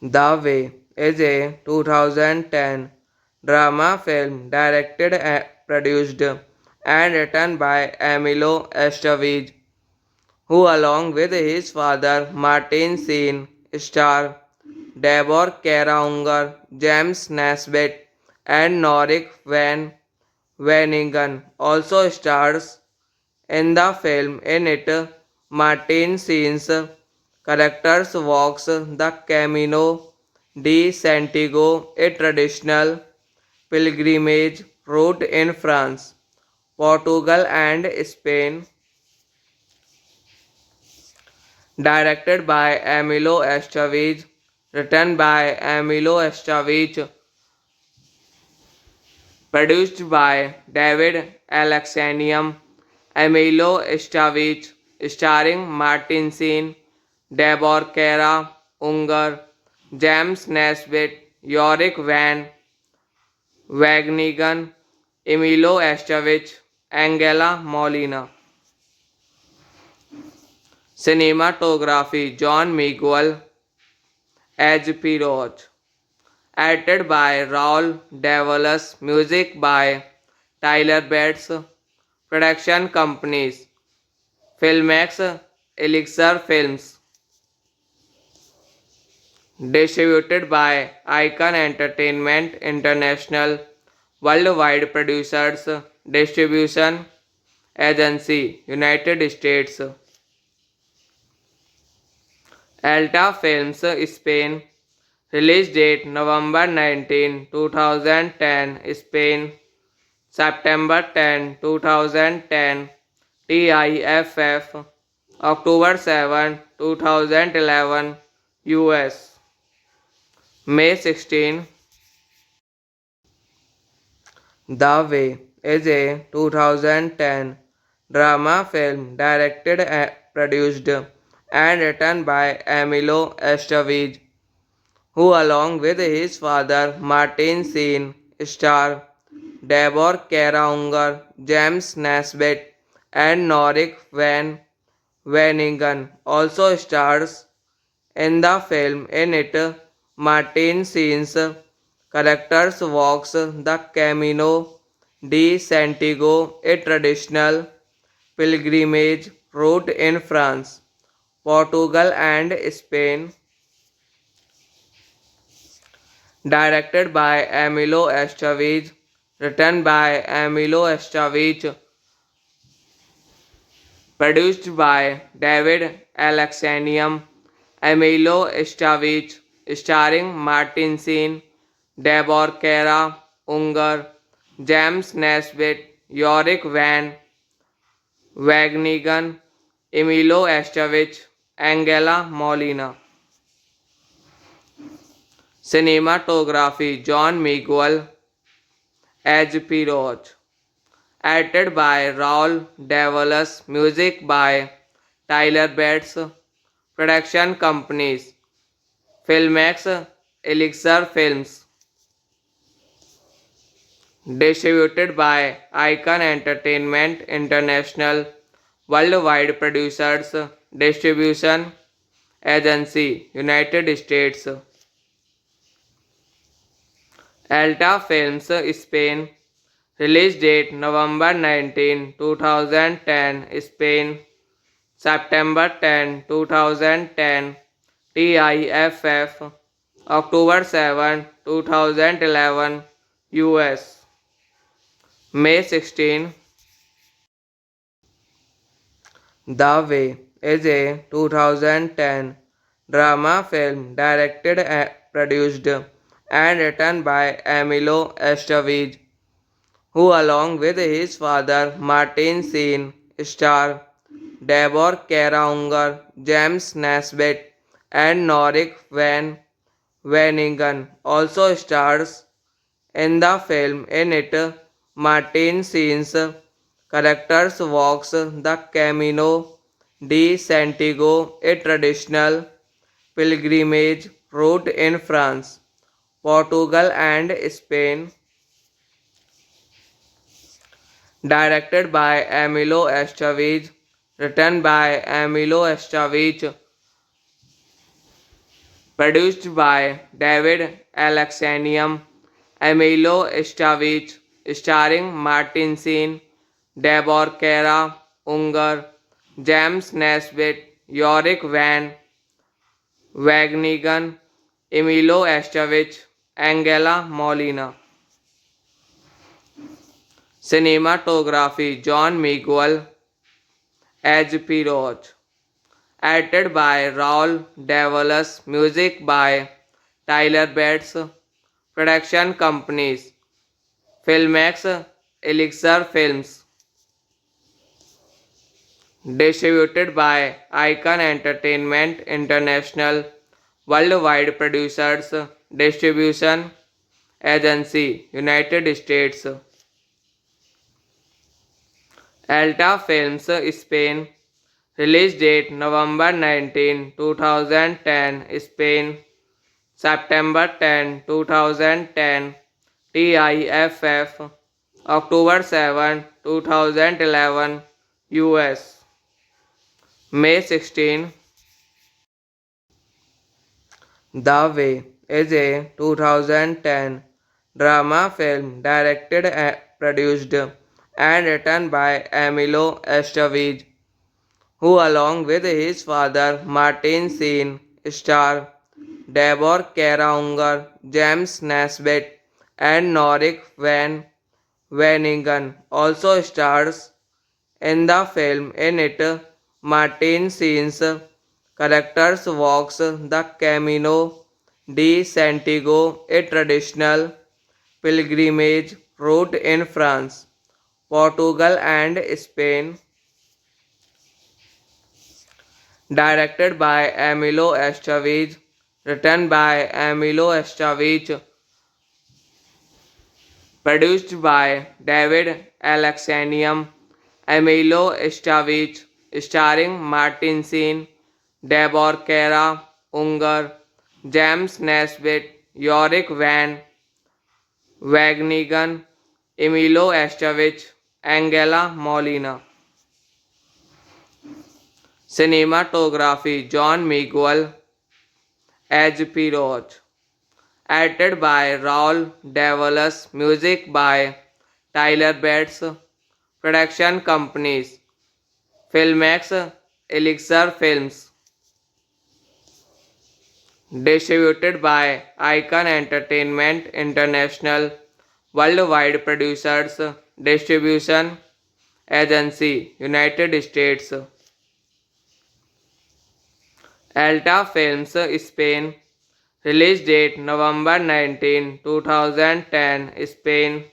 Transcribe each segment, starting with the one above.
The Way is a 2010 drama film directed, produced, and written by Emilio Estevez, who, along with his father Martin Sheen, star Deborah Kara Unger, James Nesbitt, and Norik Van Veningen, also stars in the film. In it, Martin Sheen's characters walks the Camino de Santiago, a traditional pilgrimage route in France, Portugal, and Spain. Directed by Emilio Estevez, written by Emilio Estevez, produced by David Alexanium, Emilio Estevez, starring Martin Sheen, Deborah Kara Unger, James Nesbitt, Yorick Van Wagenigen, Emilio Estevez, Angela Molina. Cinematography John Miguel as Pirot. Edited by Raul Davalos. Music by Tyler Bates. Production companies Filmex, Elixir Films. Distributed by Icon Entertainment International. Worldwide Producers Distribution Agency United States. Alta Films Spain. Release date November 19, 2010 Spain. September 10, 2010 TIFF. October 7, 2011 US. May 16. The Way is a 2010 drama film directed, produced, and written by Emilio Estevez, who, along with his father Martin Sheen, star Deborah Kara Unger, James Nesbitt, and Norik Van Veningen, also stars in the film. In it, Martin Sheen's characters walks the Camino de Santiago, a traditional pilgrimage route in France, Portugal, and Spain. Directed by Emilio Estevez, written by Emilio Estevez, produced by David Alexanium, Emilio Estevez, starring Martin Sheen, Deborah Kara Unger, James Nesbitt, Yorick Van Wagenigen, Emilio Estevez, Angela Molina. Cinematography John Miguel H.P. Roach. Edited by Raul Davalos. Music by Tyler Bates. Production companies Filmex, Elixir Films. Distributed by Icon Entertainment International. Worldwide producers. Distribution agency United States. Alta Films Spain. Release date November 19, 2010 Spain. September 10, 2010 TIFF. October 7, 2011 US. May 16. The Way is a 2010 drama film directed and produced and written by Emilio Estevez, who along with his father Martin Sheen star Deborah Kara Unger, James Nesbitt and Norik Van Veningen also stars in the film. In it, Martin Sheen's characters walks the Camino de Santiago, a traditional pilgrimage route in France, Portugal and Spain. Directed by Emilio Estevez, written by Emilio Estevez, produced by David Alexanium, Emilio Estevez, starring Martin Sheen, Deborah Kara Unger, James Nesbitt, Yorick Van Wagenigen, Emilio Estevez, Angela Molina. Cinematography John Miguel, H.P. Roach. Edited by Raul Davalos. Music by Tyler Bates. Production companies Filmex, Elixir Films. Distributed by Icon Entertainment International. Worldwide producers. Distribution agency United States. Alta Films Spain. Release date November 19, 2010 Spain. September 10, 2010 TIFF. October 7, 2011 US. May 16. The Way is a 2010 drama film directed and produced and written by Emilio Estevez, who along with his father Martin Sheen star Deborah Kara Unger, James Nesbitt and Norik Van Veningen also stars in the film. In it, Martin Sheen's characters walks the Camino de Santiago, a traditional pilgrimage route in France, Portugal and Spain. Directed by Emilio Estevez, written by Emilio Estevez, produced by David Alexanium, Emilio Estevez, starring Martin Sheen, Deborah Kara Unger, James Nesbitt, Yorick Van Wagenigen, Emilio Estevez, Angela Molina. Cinematography John Miguel, H.P. Roach. Edited by Raul Davalos. Music by Tyler Bates. Production companies Filmex, Elixir Films. Distributed by Icon Entertainment International. Worldwide producers. Distribution agency United States. Alta Films Spain. Release date November 19, 2010 Spain.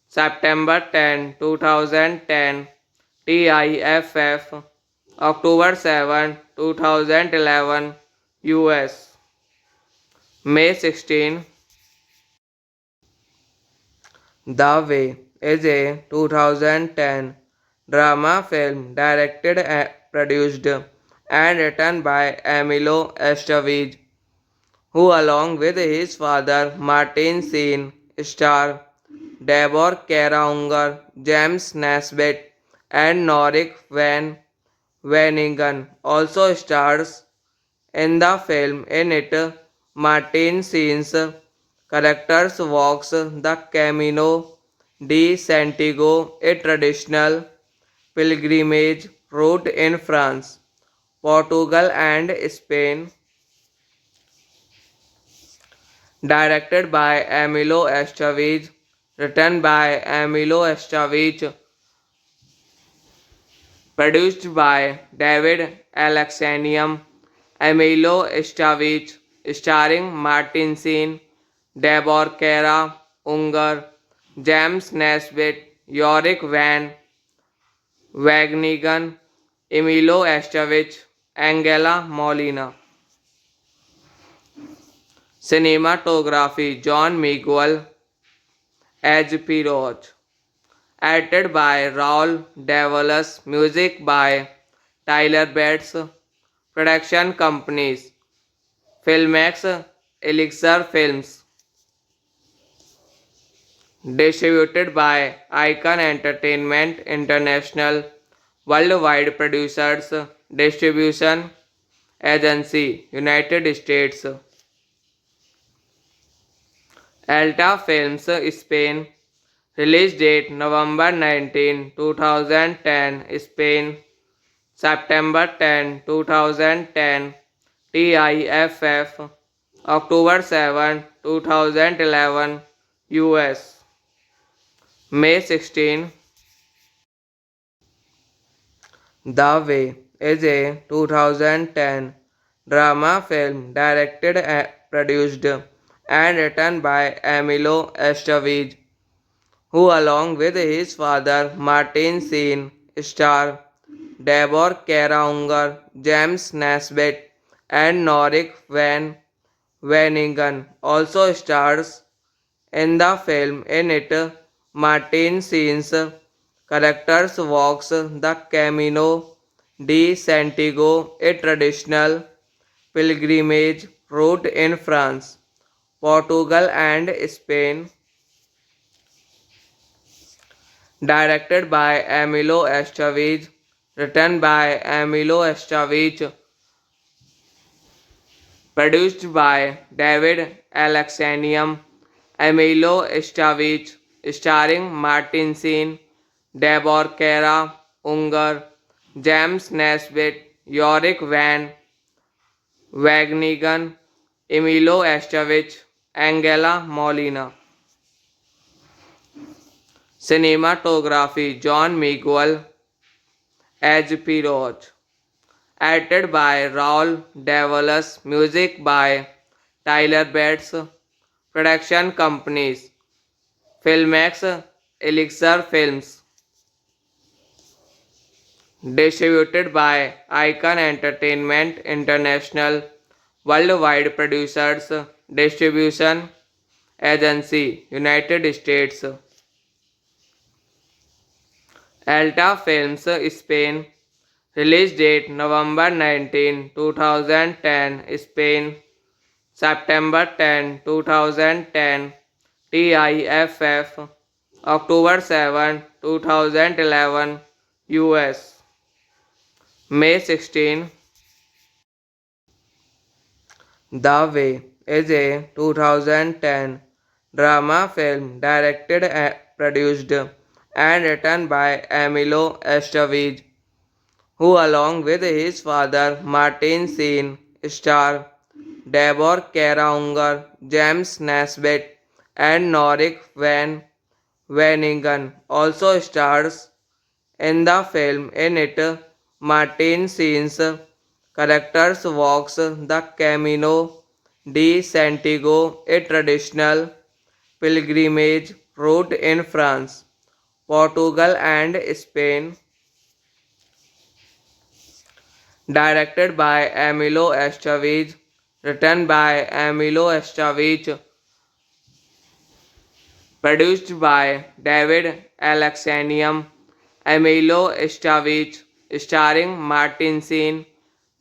September 10, 2010 TIFF. October 7, 2011 US. May 16. The Way is a 2010 drama film directed, produced, and written by Emilio Estevez, who along with his father Martin Sheen star Deborah Kara Unger, James Nesbitt, and Norik Van Veningen also stars in the film. In it, Martin Sheen's characters walks the Camino de Santiago, a traditional pilgrimage route in France, Portugal, and Spain. Directed by Emilio Estevez, written by Emilio Estevez, produced by David Alexanium, Emilio Estevez, starring Martin Sheen, Deborah Kara Unger, James Nesbitt, Yorick Van Wagenigen, Emilio Estevez, Angela Molina. Cinematography John Miguel as Piroch. Edited by Raul Davalos. Music by Tyler Bates. Production companies Filmex, Elixir Films. Distributed by Icon Entertainment International. Worldwide producers. Distribution Agency United States. Alta Films Spain. Release date November 19, 2010, Spain. September 10, 2010, TIFF. October 7, 2011, US. May 16. The Way is a 2010 drama film directed, produced, and written by Emilio Estevez, who along with his father Martin Sheen star Deborah Kara Unger, James Nesbitt, and Norik Van Veningen also stars in the film. In it, Martin Sheen's characters walks the Camino de Santiago, a traditional pilgrimage route in France, Portugal, and Spain. Directed by Emilio Estevez, written by Emilio Estevez, produced by David Alexanium, Emilio Estevez, starring Martin Sheen, Deborah Kara Unger, James Nesbitt, Yorick Van Wagenigen, Emilio Estevez, Angela Molina. Cinematography John Miguel as Piroch. Edited by Raul Davalos. Music by Tyler Bates. Production companies Filmex, Elixir Films. Distributed by Icon Entertainment International. Worldwide producers. Distribution Agency United States. Alta Films Spain. Release date November 19, 2010, Spain. September 10, 2010, TIFF. October 7, 2011, US. May 16. The Way is a 2010 drama film directed, produced, and written by Emilio Estevez, who along with his father Martin Sheen star Deborah Kara Unger, James Nesbitt, and Norik Van Veningen also stars in the film. In it, Martin Sheen's characters walks the Camino de Santiago, a traditional pilgrimage route in France, Portugal, and Spain. Directed by Emilio Estevez, written by Emilio Estevez, Produced by David Alexanium, Emilio Estevez, starring Martin Sheen,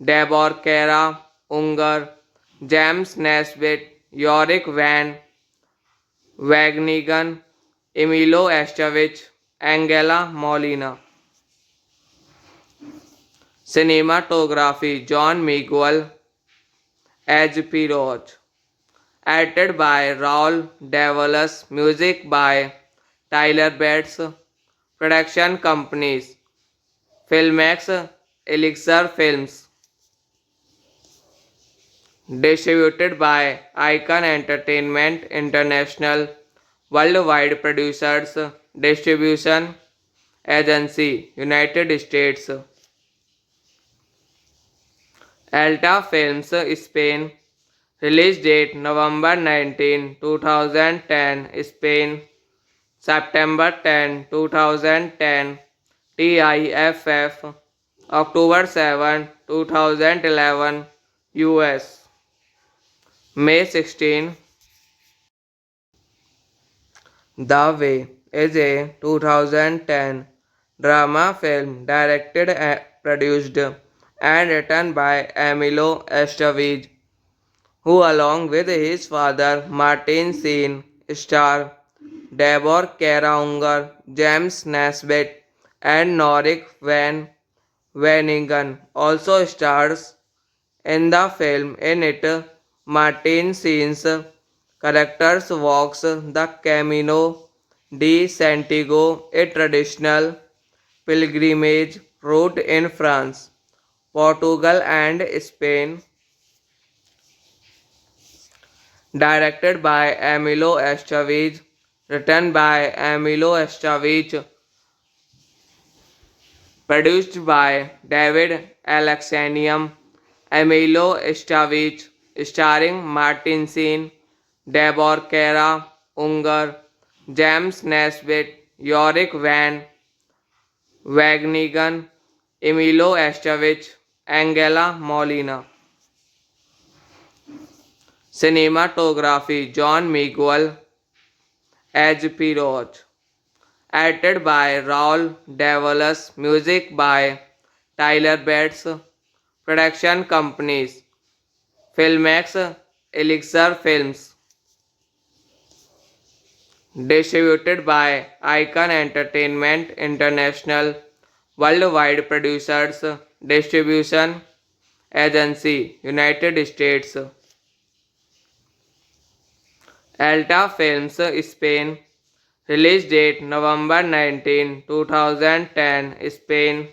Deborah Kara Unger, James Nesbitt, Yorick Van Wagenigan, Emilio Estevez, Angela Molina. Cinematography John Miguel H.P. Roach. Edited by Raul Davalos. Music by Tyler Bates. Production companies Filmex, Elixir Films. Distributed by Icon Entertainment International. Worldwide Producers Distribution Agency United States. Alta Films Spain. Release date November 19, 2010 Spain. September 10, 2010 TIFF. October 7, 2011 US. May 16. The Way is a 2010 drama film directed and produced and written by Emilio Estevez, who along with his father Martin Sheen star Deborah Kara Unger, James Nesbitt and Norik Van Wanigan also stars in the film. In it, Martin Sheen's characters walks the Camino de Santiago, a traditional pilgrimage route in France, Portugal and Spain. Directed by Emilio Estevez, written by Emilio Estevez, produced by David Alexanium, Emilio Estevez, starring Martin Sheen, Deborah Kara Unger, James Nesbitt, Yorick Van Wagenigan, Emilio Estevez, Angela Molina. Cinematography John Miguel H.P. Roach. Edited by Raul Davalos. Music by Tyler Bates. Production companies Filmex, Elixir Films. Distributed by Icon Entertainment International. Worldwide Producers Distribution Agency United States. Alta Films Spain. Release date November 19, 2010 Spain.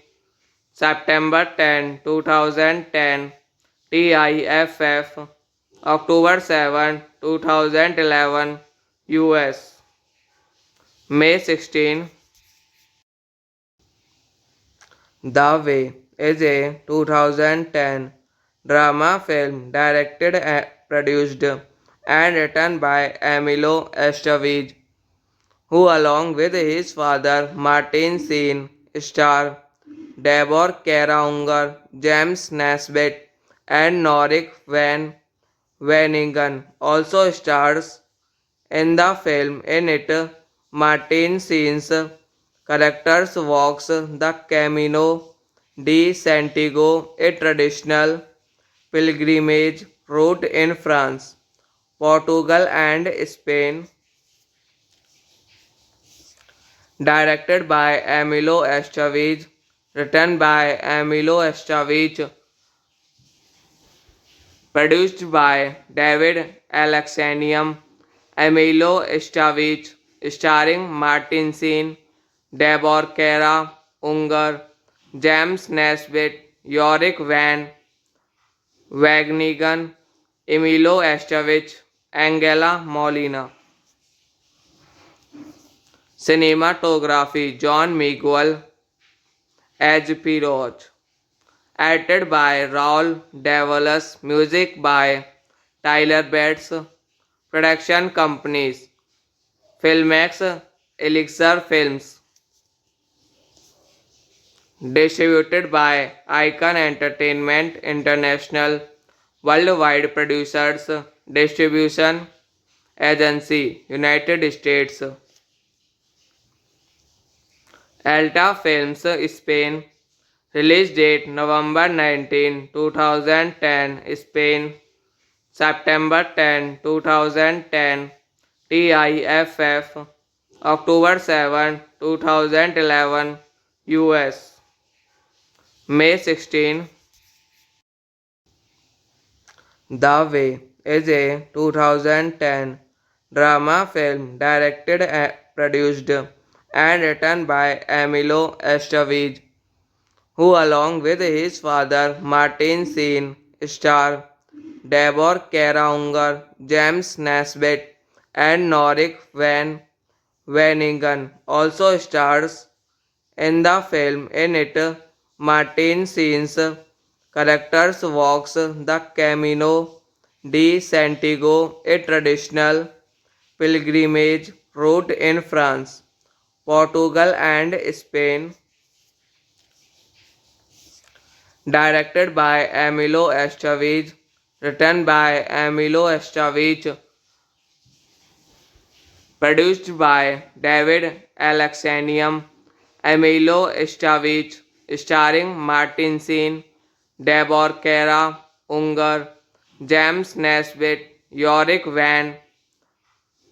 September 10, 2010 TIFF. October 7, 2011 US. May 16. The Way is a 2010 drama film directed and produced and written by Emilio Estevez, who along with his father Martin Sheen star Deborah Kara Unger, James Nesbitt and Norik Van Wanigan also stars in the film. In it, Martin Sheen's characters walks the Camino de Santiago, a traditional pilgrimage route in France, Portugal and Spain. Directed by Emilio Estevez, written by Emilio Estevez, produced by David Alexanium, Emilio Estevez, starring Martin Sheen, Deborah Kara Unger, James Nesbitt, Yorick Van Wagenigan, Emilio Estevez, Angela Molina. Cinematography John Miguel H.P. Roach. Edited by Raul Davalos. Music by Tyler Bates. Production companies Filmex, Elixir Films. Distributed by Icon Entertainment International. Worldwide Producers Distribution Agency, United States. Alta Films, Spain. Release date November 19, 2010, Spain. September 10, 2010, TIFF. October 7, 2011, US. May 16. The Way is a 2010 drama film directed and produced and written by Emilio Estevez, who along with his father Martin Sheen star Deborah Kara Unger, James Nesbitt and Norik Van Veningen also stars in the film. In it, Martin Sheen's characters walks the Camino de Santiago, a traditional pilgrimage route in France, Portugal and Spain. Directed by Emilio Estevez, written by Emilio Estevez, produced by David Alexanium, Emilio Estevez, starring Martin Sheen, Deborah Kara Unger, James Nesbitt, Yorick Van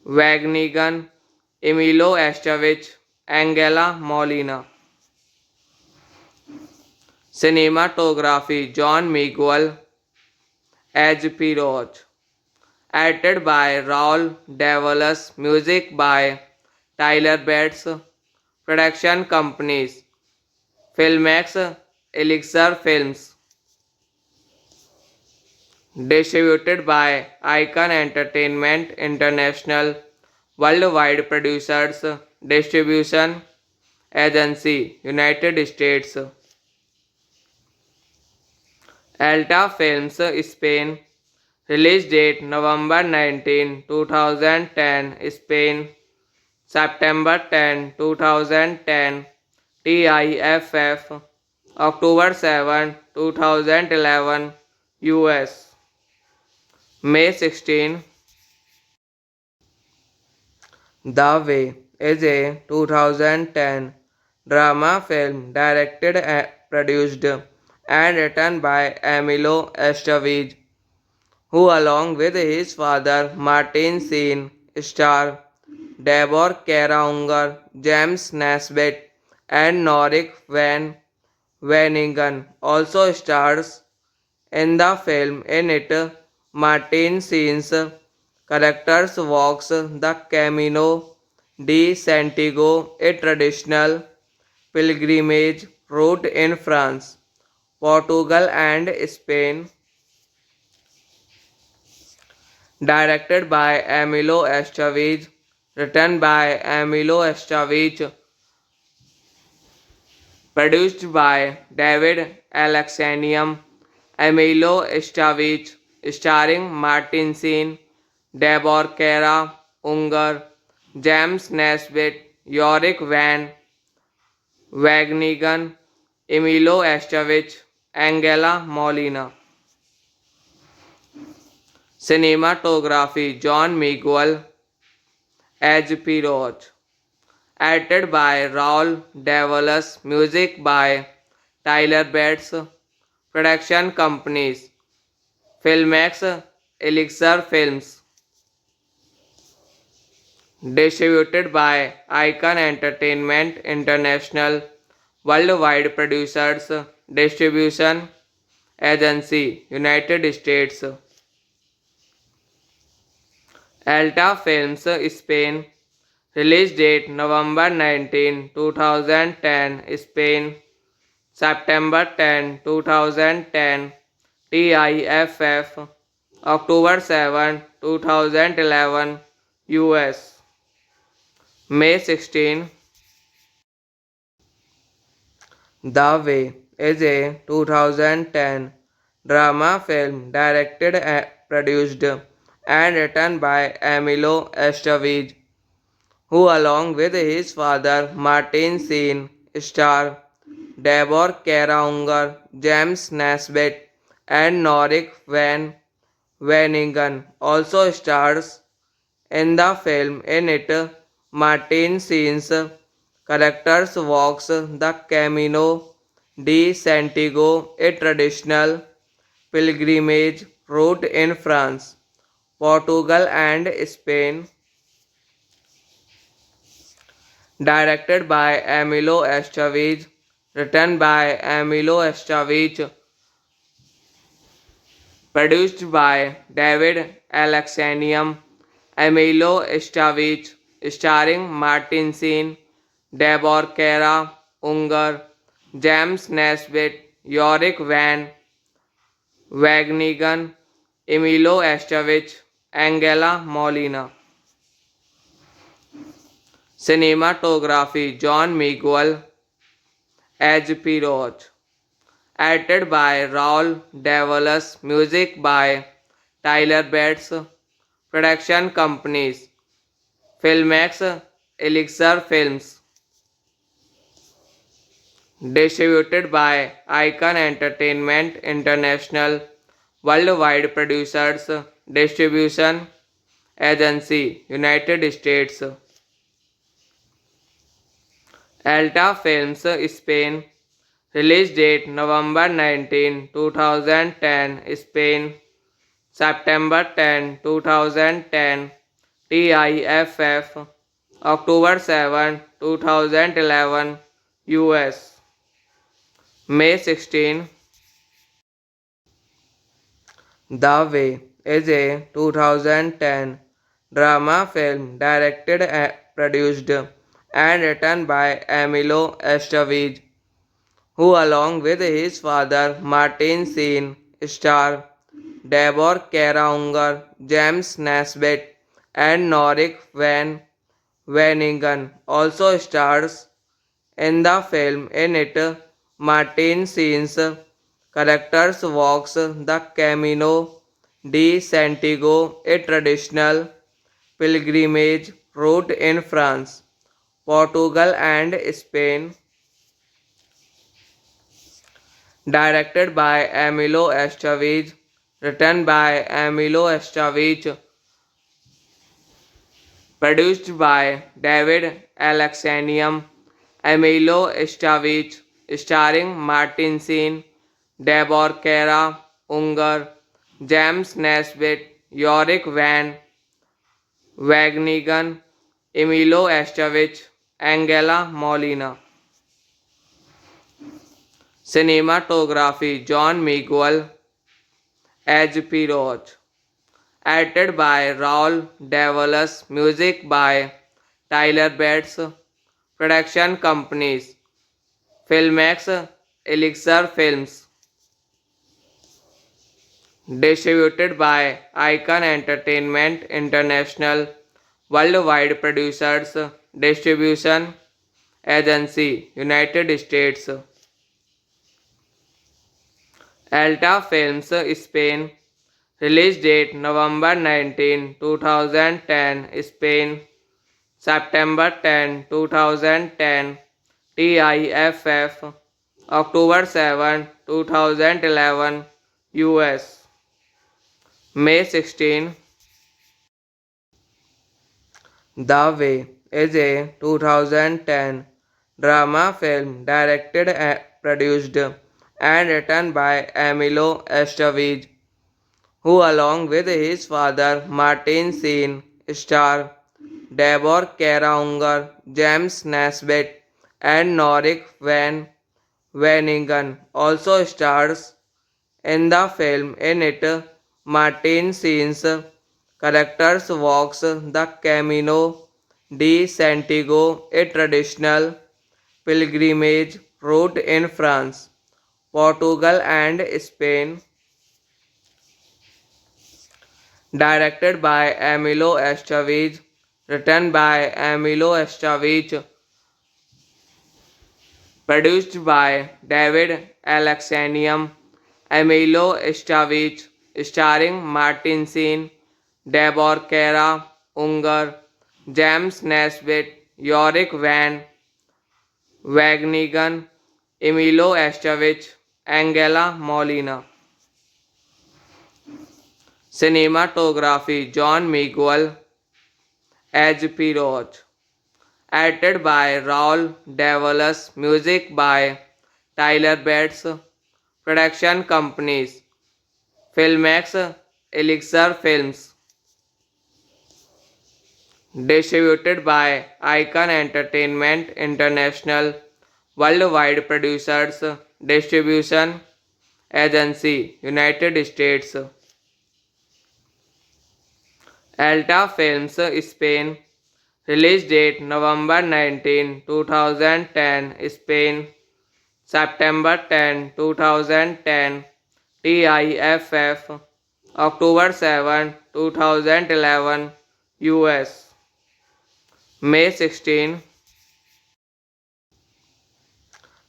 Wagenigen, Emilio Estevez, Angela Molina. Cinematography John Miguel H.P. Roach. Edited by Raul Davalos. Music by Tyler Bates. Production companies Filmex, Elixir Films. Distributed by Icon Entertainment International. Worldwide producers. Distribution agency United States. Alta Films, Spain. Release date November 19, 2010, Spain. September 10, 2010, TIFF. October 7, 2011, US. May 16. The Way is a 2010 drama film directed and produced and written by Emilio Estevez, who along with his father Martin Sheen star Deborah Kara Unger, James Nesbitt and Norik Van Veningen also stars in the film. In it, Martin Sheen's characters walks the Camino de Santiago, a traditional pilgrimage route in France, Portugal and Spain. Directed by Emilio Estevez, written by Emilio Estevez, produced by David Alexanium, Emilio Estevez, starring Martin Sheen, Deborah Kara Unger, James Nesbitt, Yorick Van Wagenigen, Emilio Estevez, Angela Molina. Cinematography John Miguel H.P. Roach. Edited by Raul Davalos. Music by Tyler Bates. Production companies Filmex, Elixir Films. Distributed by Icon Entertainment International. Worldwide producers. Distribution agency United States. Alta Films, Spain. Release date November 19, 2010, Spain. September 10, 2010, TIFF. October 7, 2011, US. May 16. The Way is a 2010 drama film directed and produced and written by Emilio Estevez, who along with his father Martin Sheen star Deborah Kara Unger, James Nesbitt and Norik Van Veningen also stars In the film, in it, Martin scenes characters walks the Camino de Santiago, a traditional pilgrimage route in France, Portugal, and Spain, directed by Emilio Estevez, written by Emilio Estevez, produced by David Alexanium, Emilio Estevez, starring Martin Sheen, Deborah Kara Unger, James Nesbitt, Yorick Van Wagenigan, Emilio Estevez, Angela Molina. Cinematography John Miguel as Pirot. Edited by Raul Davalos. Music by Tyler Bates. Production companies Filmex, Elixir Films. Distributed by Icon Entertainment International. Worldwide Producers Distribution Agency United States. Alta Films Spain. Release date November 19, 2010 Spain. September 10, 2010 TIFF. October 7, 2011 US. May 16. The Way is a 2010 drama film directed, produced, and written by Emilio Estevez, who along with his father Martin Sheen star Deborah Kara Unger, James Nesbitt, and Norik Van Wanigan also stars in the film. In it, Martin Sheen's characters walks the Camino de Santiago, a traditional pilgrimage route in France, Portugal, and Spain, directed by Emilio Estevez, written by Emilio Estevez, produced by David Alexanium, Emilio Estevez, starring Martin Sheen, Deborah Kara Unger, James Nesbitt, Yorick Van Wagenigan, Emilio Estevez, Angela Molina. Cinematography John Miguel as Pirot. Edited by Raul Davalos. Music by Tyler Bates. Production companies Filmex, Elixir Films. Distributed by Icon Entertainment International. Worldwide Producers Distribution Agency United States. Alta Films Spain. Release date November 19, 2010 Spain. September 10, 2010 TIFF. October 7, 2011 US. May 16. The Way is a 2010 drama film directed, produced, and written by Emilio Estevez, who along with his father Martin Sheen star Deborah Kara Unger, James Nesbitt, and Norik Van Wanigan also stars in the film. In it, Martin Sheen's characters walks the Camino de Santiago, a traditional pilgrimage route in France, Portugal, and Spain, directed by Emilio Estevez, written by Emilio Estevez, produced by David Alexanium, Emilio Estevez, starring Martin Sheen, Deborah Kara Unger, James Nesbitt, Yorick Van Wagenigan, Emilio Estevez, Angela Molina. Cinematography John Miguel H.P. Roach. Edited by Raul Davalos. Music by Tyler Bates. Production companies Filmex, Elixir Films. Distributed by Icon Entertainment International. Worldwide producers. Distribution agency United States. Alta Films Spain. Release date November 19, 2010 Spain. September 10, 2010 TIFF. October 7, 2011 US. May 16.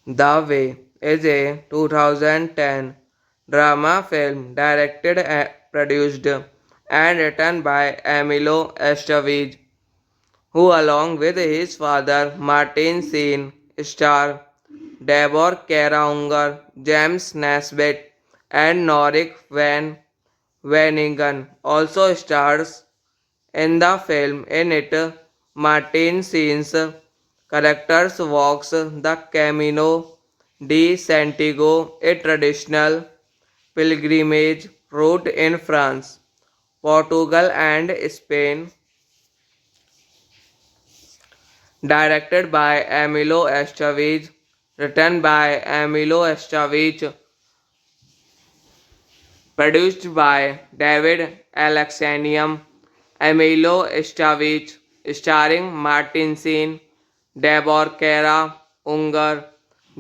The Way is a 2010 drama film directed and produced and written by Emilio Estevez, who along with his father Martin Sheen star Deborah Kara Unger, James Nesbitt and Norik Van Veningen also stars in the film. In it, Martin Sheen's characters walks the Camino de Santiago, a traditional pilgrimage route in France, Portugal and Spain. Directed by Emilio Estevez, written by Emilio Estevez, produced by David Alexanium, Emilio Estevez, starring Martin Sheen, Deborah Kara Unger,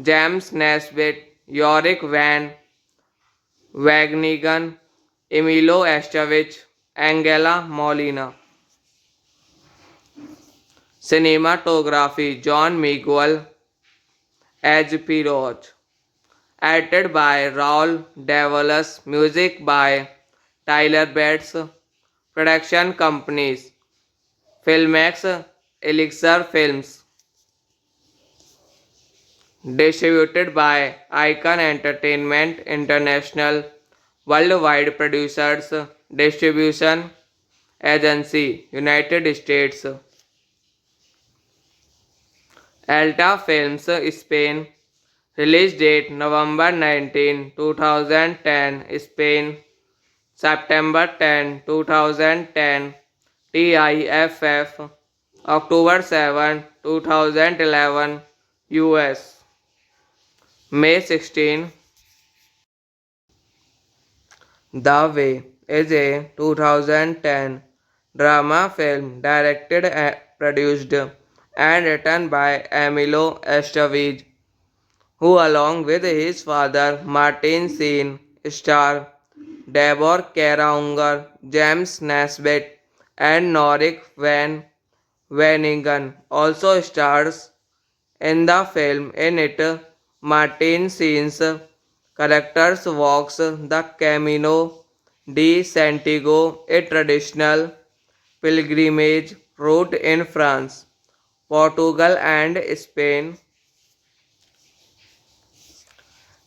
James Nesbitt, Yorick Van Wagenigen, Emilio Estevez, Angela Molina. Cinematography John Miguel, H.P. Roach. Edited by Raul Davalos. Music by Tyler Bates. Production companies Filmex, Elixir Films. Distributed by Icon Entertainment International. Worldwide producers. Distribution agency United States. Alta Films Spain. Release date November 19, 2010 Spain. September 10, 2010 TIFF. October 7, 2011 US. May 16. The Way is a 2010 drama film directed and produced and written by Emilio Estevez, who along with his father Martin Sheen star Deborah Kara Unger, James Nesbitt and Norik Van Veningen also stars in the film. In it, Martin Sheen's characters walks the Camino de Santiago, a traditional pilgrimage route in France, Portugal and Spain.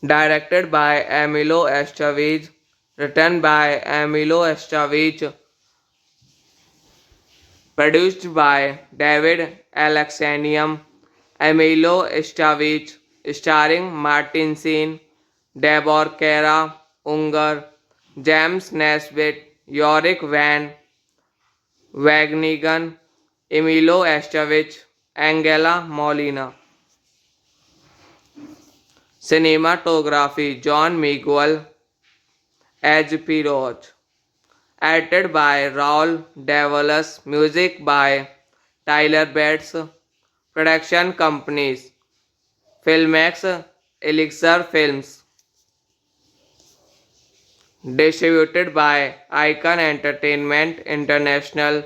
Directed by Emilio Estevez, written by Emilio Estevez, produced by David Alexanium, Emilio Estevez, starring Martin Sheen, Deborah Kara Unger, James Nesbitt, Yorick Van Wagenigen, Emilio Estevez, Angela Molina. Cinematography John Miguel, H.P. Roach. Edited by Raul Davalos. Music by Tyler Bates. Production companies Filmex, Elixir Films. Distributed by Icon Entertainment International.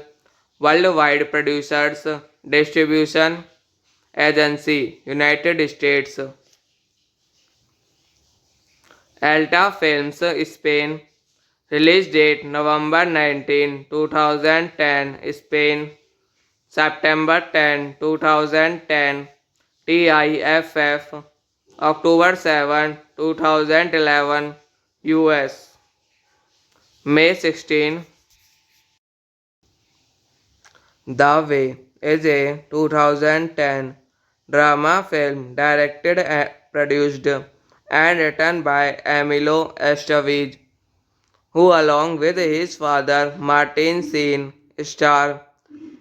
Worldwide producers. Distribution agency United States. Alta Films Spain. Release date November 19, 2010 Spain. September 10, 2010 TIFF. October 7, 2011 US. May 16. The Way is a 2010 drama film directed and produced and written by Emilio Estevez, who along with his father Martin Sheen star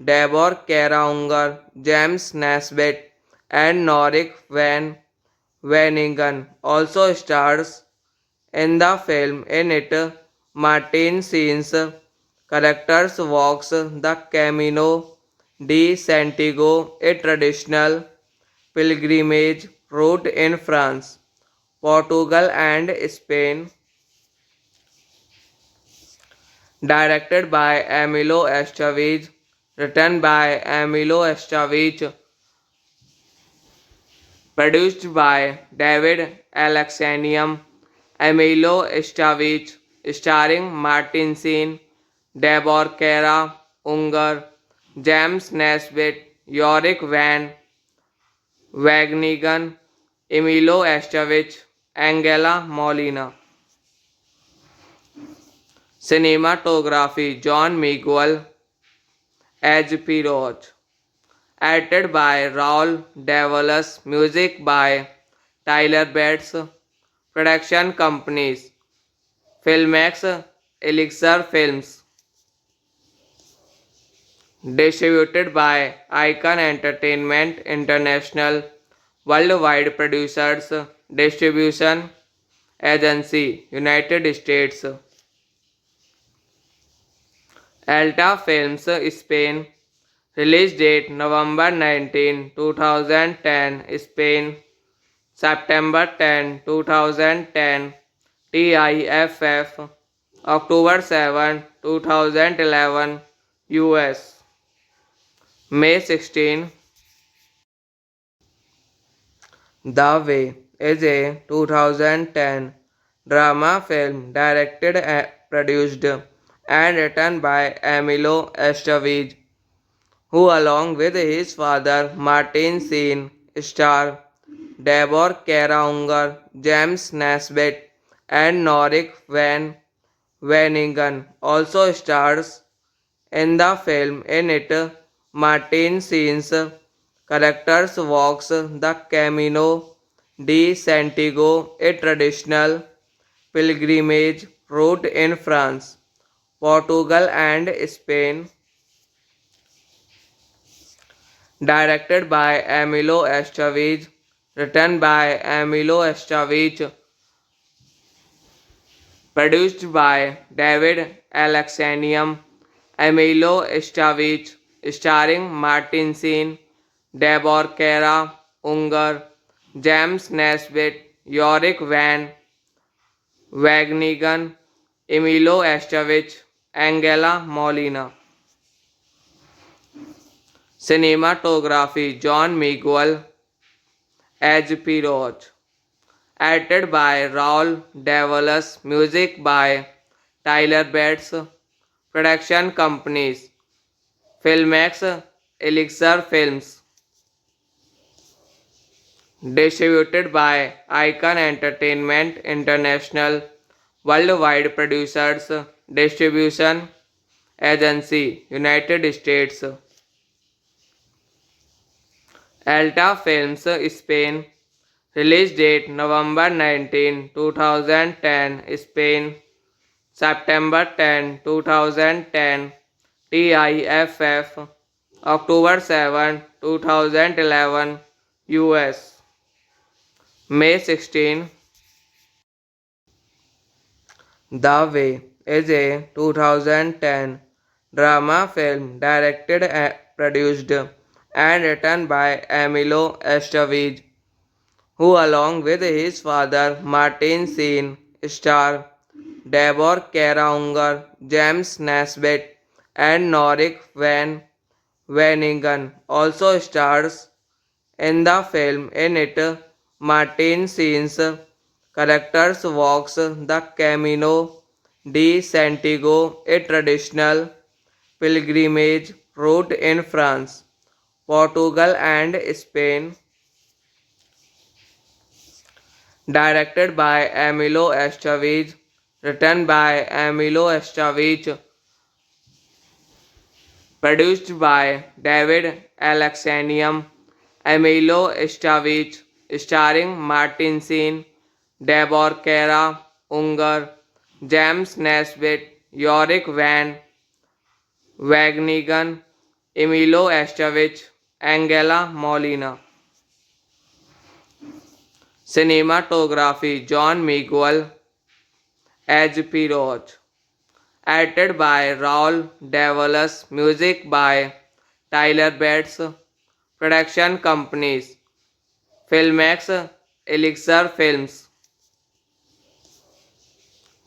Deborah Kara Unger, James Nesbitt and Norik van Veningen also stars in the film. In it, Martin Sheen's characters walks the Camino de Santiago, a traditional pilgrimage route in France, Portugal and Spain, directed by Emilio Estevez, written by Emilio Estevez, produced by David Alexanium, Emilio Estevez, starring Martin Sheen, Deborah Kara Unger, James Nesbitt, Yorick van Wagenigen, Emilio Estevez, Angela Molina. Cinematography John Miguel as Piroz. Edited by Raul Davalos. Music by Tyler Bates. Production companies Filmex, Elixir Films. Distributed by Icon Entertainment International. Worldwide producers. Distribution Agency United States. Alta Films Spain. Release date November 19, 2010 Spain. September 10, 2010 TIFF. October 7, 2011 US. May 16. The Way is a 2010 drama film directed and produced and written by Emilio Estevez, who along with his father Martin Sheen star Deborah Kara Unger, James Nesbitt and Norik van Veningen also stars in the film. In it, Martin Sheen's characters walks the Camino de Santiago, a traditional pilgrimage route in France, Portugal and Spain, directed by Emilio Estevez, written by Emilio Estevez, produced by David Alexanium, Emilio Estevez, starring Martin Sheen, Deborah Kara Unger, James Nesbitt, Yorick van Wagenigen, Emilio Estevez, Angela Molina. Cinematography John Miguel as Piroz. Edited by Raul Davalos. Music by Tyler Bates. Production companies Filmex, Elixir Films. Distributed by Icon Entertainment International. Worldwide producers. Distribution Agency United States. Alta Films Spain. Release date November 19, 2010 Spain. September 10, 2010 TIFF. October 7, 2011 US. May 16. The Way is a 2010 drama film directed and produced and written by Emilio Estevez, who along with his father Martin Sheen star Deborah Kara Unger, James Nesbitt and Norik van Veningen also stars in the film. In it, Martin Sheen's characters walks the Camino de Santiago, a traditional pilgrimage route in France, Portugal and Spain, directed by Emilio Estevez, written by Emilio Estevez, Produced by David Alexanium, Emilio Estevez, starring Martin Sheen, Deborah Kara Unger, James Nesbitt, Yorick Van Wagenigan, Emilio Estevez, Angela Molina. Cinematography John Miguel as Pirot. Edited by Raul Davalos. Music by Tyler Bates. Production companies Filmex, Elixir Films.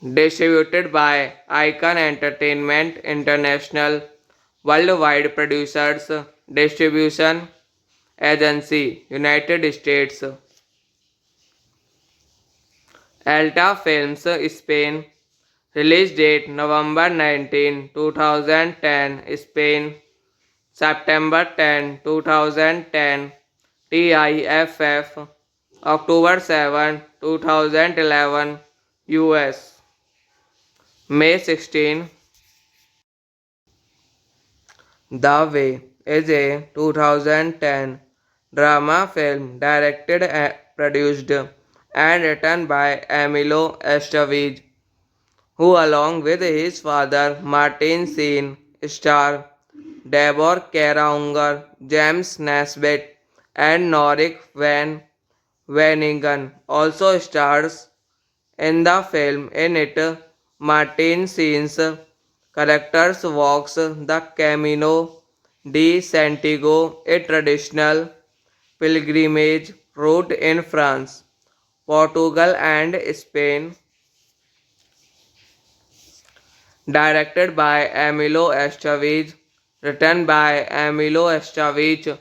Distributed by Icon Entertainment International. Worldwide Producers Distribution Agency United States. Alta Films Spain. Release date November 19, 2010 Spain. September 10, 2010 TIFF. October 7, 2011 US. May 16. The Way is a 2010 drama film directed and produced and written by Emilio Estevez, who along with his father Martin Sheen star Deborah Kara Unger, James Nesbitt and Norik Van Wanigan also stars in the film. In it, Martin Sheen's characters walks the Camino de Santiago, a traditional pilgrimage route in France, Portugal and Spain. Directed by Emilio Estevez, written by Emilio Estevez,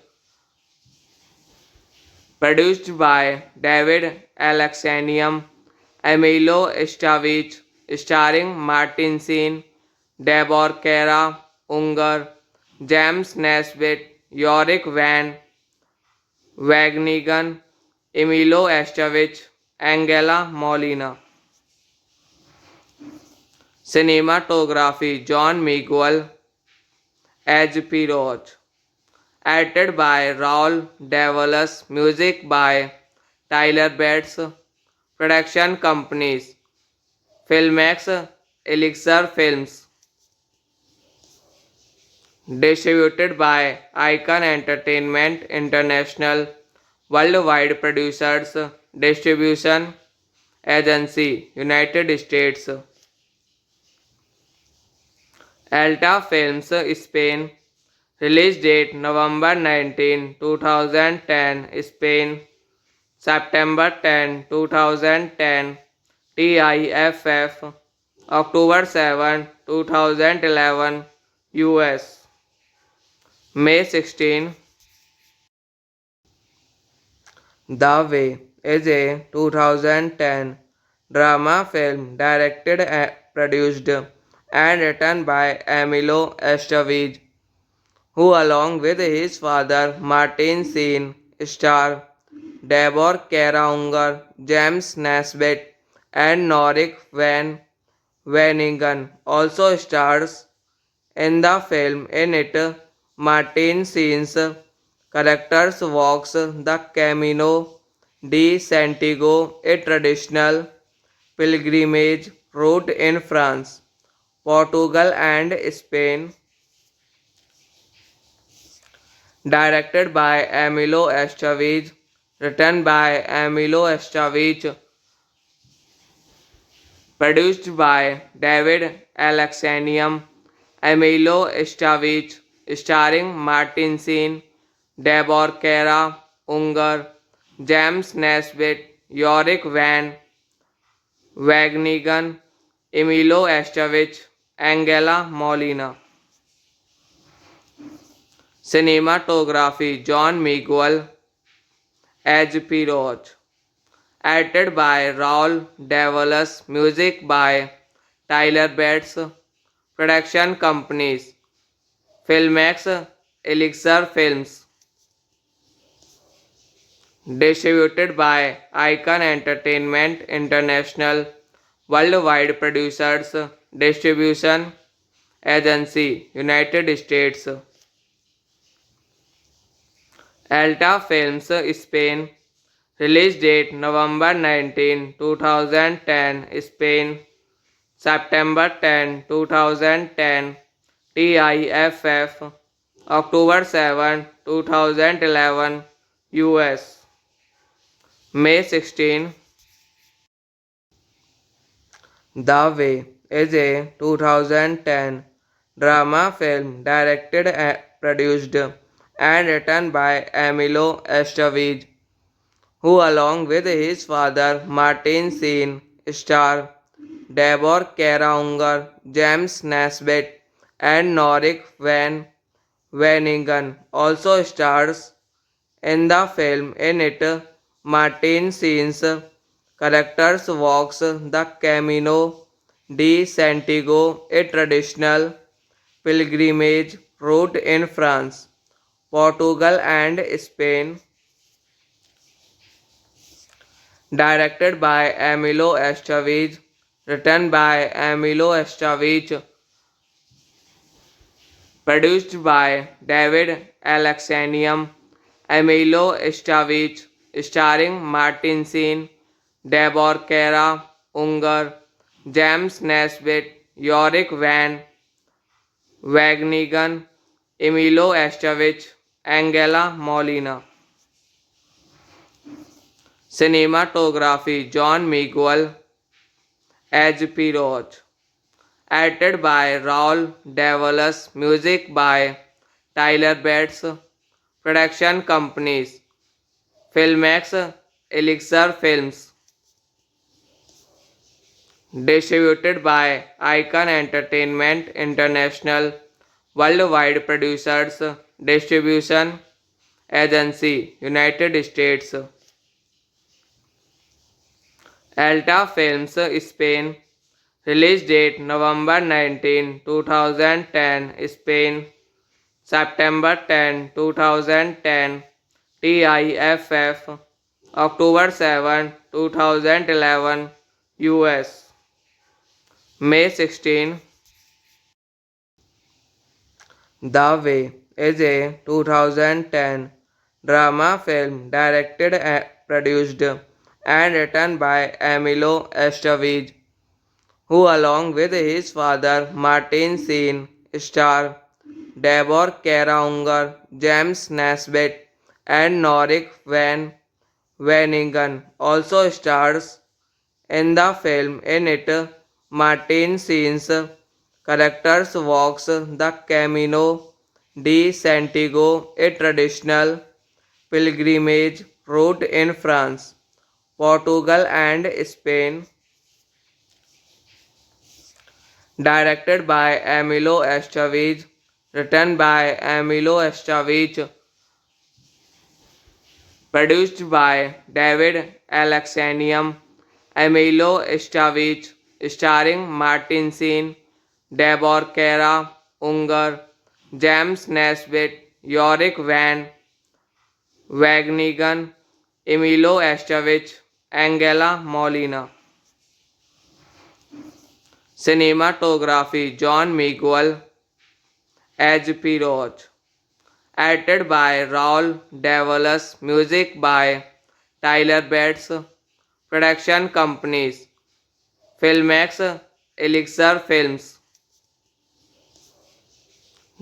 produced by David Alexanium, Emilio Estevez, starring Martin Sheen, Deborah Kara Unger, James Nesbitt, Yorick Van Wagenigan, Emilio Estevez, Angela Molina. Cinematography John Miguel as Pirot. Edited by Raul Davalos. Music by Tyler Bates. Production companies Filmex, Elixir Films. Distributed by Icon Entertainment International. Worldwide Producers Distribution Agency United States. Alta Films Spain. Release date November 19, 2010 Spain. September 10, 2010 TIFF. October 7, 2011 US. May 16. The Way is a 2010 drama film directed and produced and written by Emilio Estevez, who along with his father Martin Sheen star Deborah Kara Unger, James Nesbitt and Norik Van Wanigan also stars in the film. In it, Martin Sheen's characters walks the Camino de Santiago, a traditional pilgrimage route in France, Portugal and Spain. Directed by Emilio Estevez, written by Emilio Estevez, produced by David Alexanium, Emilio Estevez, starring Martin Sheen, Deborah Kara Unger, James Nesbitt, Yorick Van Wagenigan, Emilio Estevez, Angela Molina. Cinematography John Miguel as Pirot. Edited by Raul Davalos. Music by Tyler Bates. Production companies Filmex, Elixir Films. Distributed by Icon Entertainment International. Worldwide Producers Distribution Agency, United States. Alta Films, Spain. Release date November 19, 2010, Spain. September 10, 2010, TIFF. October 7, 2011, US. May 16. The Way is a 2010 drama film directed and produced and written by Emilio Estevez, who along with his father Martin Sheen star Deborah Kara Unger, James Nesbitt and Norik Van Veningen also stars in the film. In it, Martin Sheen's characters walks the Camino de Santiago, a traditional pilgrimage route in France, Portugal and Spain. Directed by Emilio Estevez, written by Emilio Estevez, produced by David Alexanium, Emilio Estevez, starring Martin Sheen, Deborah Kara Unger, James Nesbitt, Yorick Van Wagenigen, Emilio Estevez, Angela Molina. Cinematography John Miguel H.P. Roach. Edited by Raul Davalos. Music by Tyler Bates. Production companies Filmex, Elixir Films. Distributed by Icon Entertainment International. Worldwide producers. Distribution Agency, United States. Alta Films, Spain. Release date November 19, 2010, Spain. September 10, 2010, TIFF. October 7, 2011, US. May 16. The Way is a 2010 drama film directed and produced and written by Emilio Estevez, who along with his father Martin Sheen star Deborah Kara Unger, James Nesbitt and Norik Van Veningen also stars in the film. In it, Martin Sheen's characters walks the Camino de Santiago, a traditional pilgrimage route in France, Portugal and Spain. Directed by Emilio Estevez, written by Emilio Estevez, produced by David Alexanium, Emilio Estevez, starring Martin Sheen, Deborah Kara Unger, James Nesbitt, Yorick Van Wagenigen, Emilio Estevez, Angela Molina. Cinematography John Miguel H.P. Roach. Edited by Raul Davalos. Music by Tyler Bates. Production companies Filmex, Elixir Films.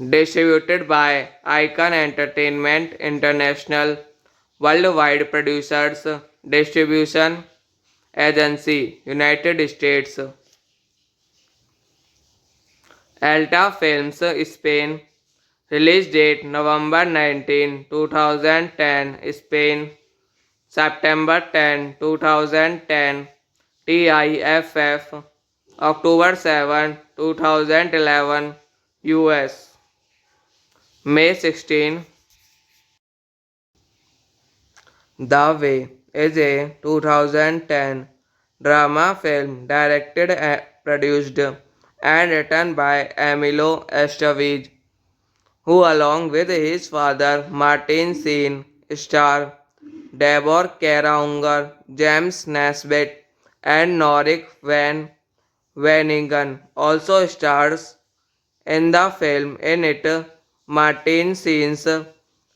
Distributed by Icon Entertainment International. Worldwide producers. Distribution Agency, United States. Alta Films, Spain. Release date November 19, 2010, Spain. September 10, 2010, TIFF. October 7, 2011, US. May 16. The Way is a 2010 drama film directed and produced and written by Emilio Estevez, who along with his father Martin Sheen star Deborah Kara Unger, James Nesbitt and Norik Van Veningen also stars In the film, in it, Martin scenes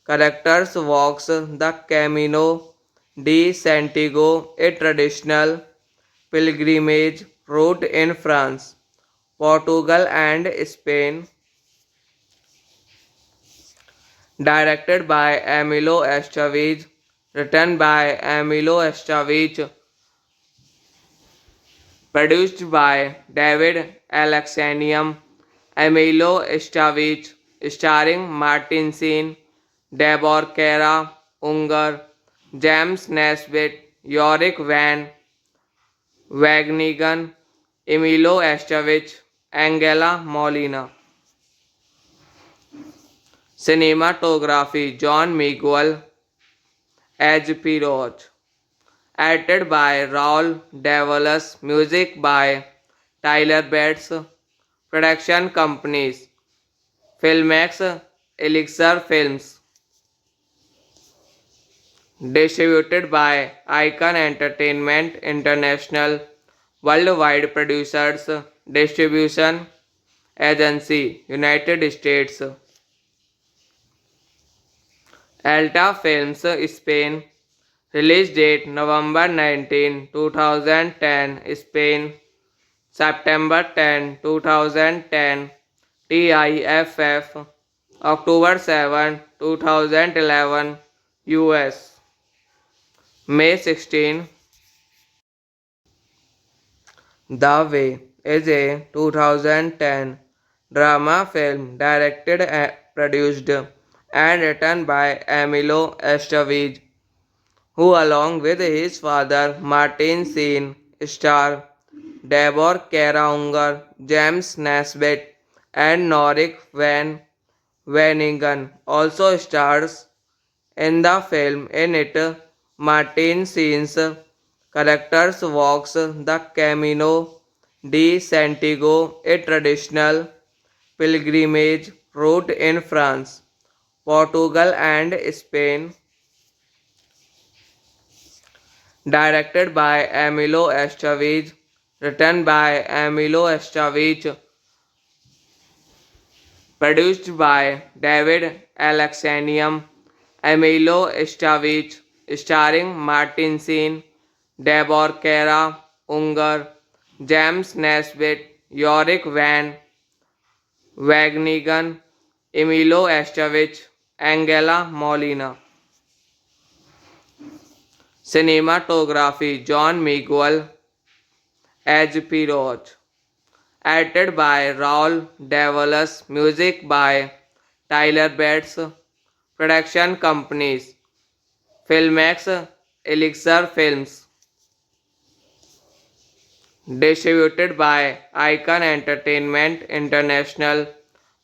characters walks the Camino de Santiago, a traditional pilgrimage route in France, Portugal, and Spain, directed by Emilio Estevez, written by Emilio Estevez, produced by David Alexanium, Emilio Estevez, starring Martin Sheen, Deborah Kara Unger, James Nesbitt, Yorick Van Wagenigan, Emilio Estevez, Angela Molina. Cinematography John Miguel as Pirog. Edited by Raul Davalos. Music by Tyler Bates. Production companies Filmex, Elixir Films. Distributed by Icon Entertainment International. Worldwide Producers Distribution Agency United States. Alta Films Spain. Release date November 19, 2010 Spain. September 10, 2010 TIFF. October 7, 2011 US. May 16. The Way is a 2010 drama film directed, produced, and written by Emilio Estevez, who along with his father Martin Sheen star Deborah Kara Unger, James Nesbitt, and Norik Van Wanigan also stars in the film. In it, Martin Sheen's characters walks the Camino de Santiago, a traditional pilgrimage route in France, Portugal, and Spain, directed by Emilio Estevez, written by Emilio Estevez, produced by David Alexanium, Emilio Estevez, starring Martin Sheen, Deborah Kara Unger, James Nesbitt, Yorick Van Wagenigan, Emilio Estevez, Angela Molina. Cinematography John Miguel as Pirog. Edited by Raul Davalos. Music by Tyler Bates. Production companies Filmex, Elixir Films. Distributed by Icon Entertainment International.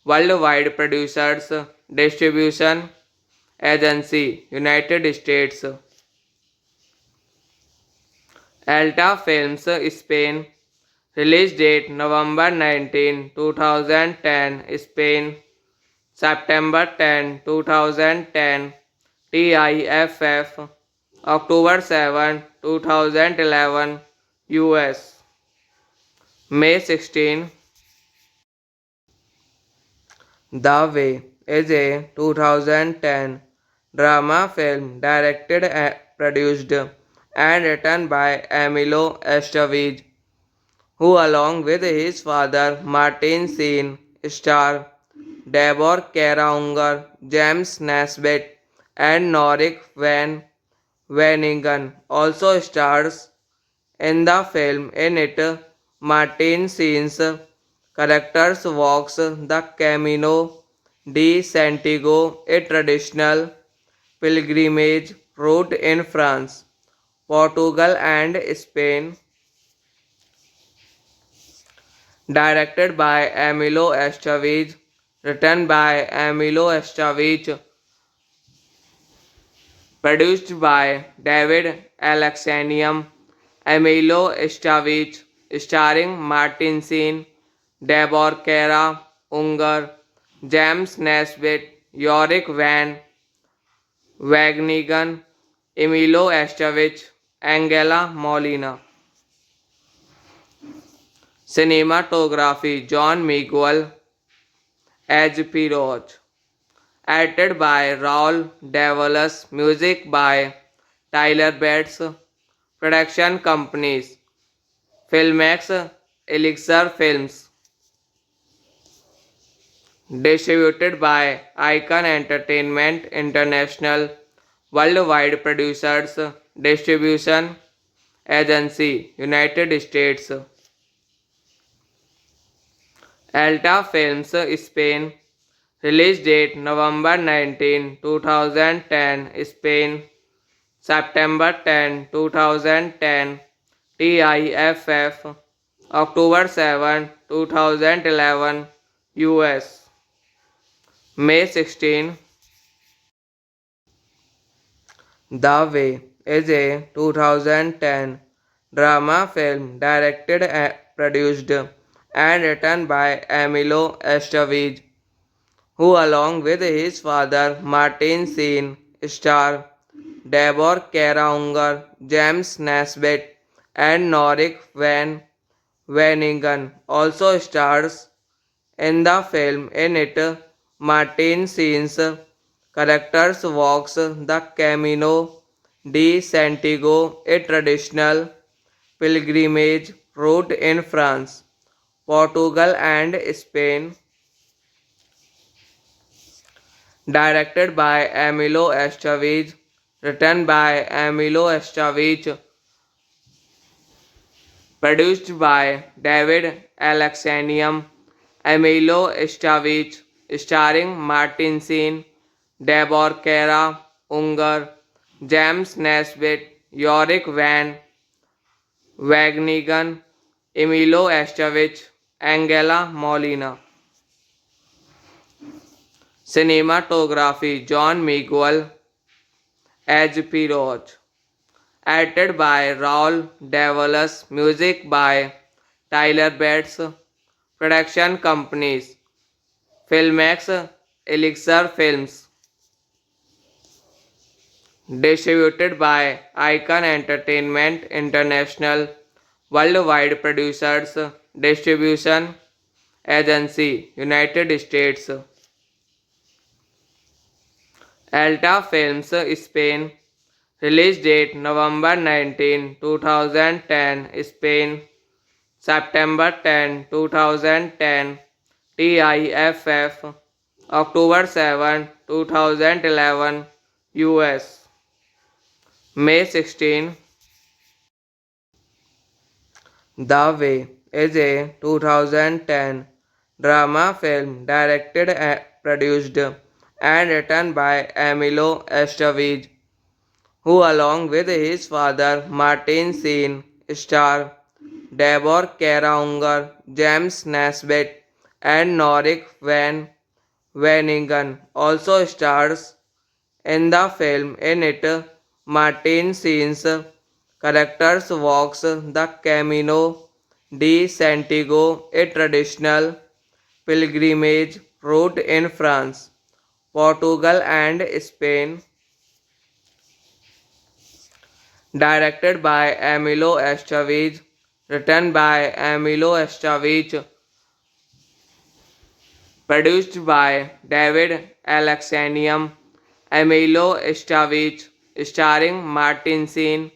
Worldwide Producers Distribution Agency United States. Alta Films Spain. Release date November 19, 2010 Spain. September 10, 2010 TIFF. October 7, 2011 US. May 16. The Way is a 2010 drama film directed, produced, and written by Emilio Estevez, who along with his father Martin Sheen star Deborah Kara Unger, James Nesbitt, and Norik Van Wanigan also stars in the film. In it, Martin Sheen's characters walks the Camino de Santiago, a traditional pilgrimage route in France, Portugal, and Spain, directed by Emilio Estevez, written by Emilio Estevez, produced by David Alexanium, Emilio Estevez, starring Martin Sheen, Deborah Kara Unger, James Nesbitt, Yorick Van Wagenigan, Emilio Estevez, Angela Molina. Cinematography John Miguel H.P. Roach. Edited by Raul Davalos. Music by Tyler Bates. Production companies Filmex, Elixir Films. Distributed by Icon Entertainment International. Worldwide producers. Distribution agency United States. Alta Films Spain. Release date November 19, 2010 Spain. September 10, 2010 TIFF. October 7, 2011 US. May 16. The Way is a 2010 drama film directed and produced and written by Emilio Estevez, who along with his father Martin Sheen star Deborah Kara Unger, James Nesbitt and Norik Van Veningen also stars in the film. In it, Martin Sheen's characters walks the Camino de Santiago, a traditional pilgrimage route in France, Portugal and Spain. Directed by Emilio Estevez, written by Emilio Estevez, produced by David Alexanium, Emilio Estevez, starring Martin Sheen, Deborah Kara Unger, James Nesbitt, Yorick Van Wagenigen, Emilio Estevez, Angela Molina. Cinematography John Miguel, H.P. Roach. Edited by Raul Davalos. Music by Tyler Bates. Production companies Filmex, Elixir Films. Distributed by Icon Entertainment International. Worldwide producers. Distribution agency United States. Alta Films Spain. Release date November 19, 2010 Spain. September 10, 2010 TIFF. October 7, 2011 US. May 16. The Way is a 2010 drama film directed and produced and written by Emilio Estevez, who along with his father Martin Sheen star Deborah Kara Unger, James Nesbitt and Norik Van Veningen also stars in the film. In it, Martin Sheen's characters walks the Camino de Santiago, a traditional pilgrimage route in France, Portugal and Spain. Directed by Emilio Estevez, written by Emilio Estevez, produced by David Alexanium, Emilio Estevez, starring Martin Sheen,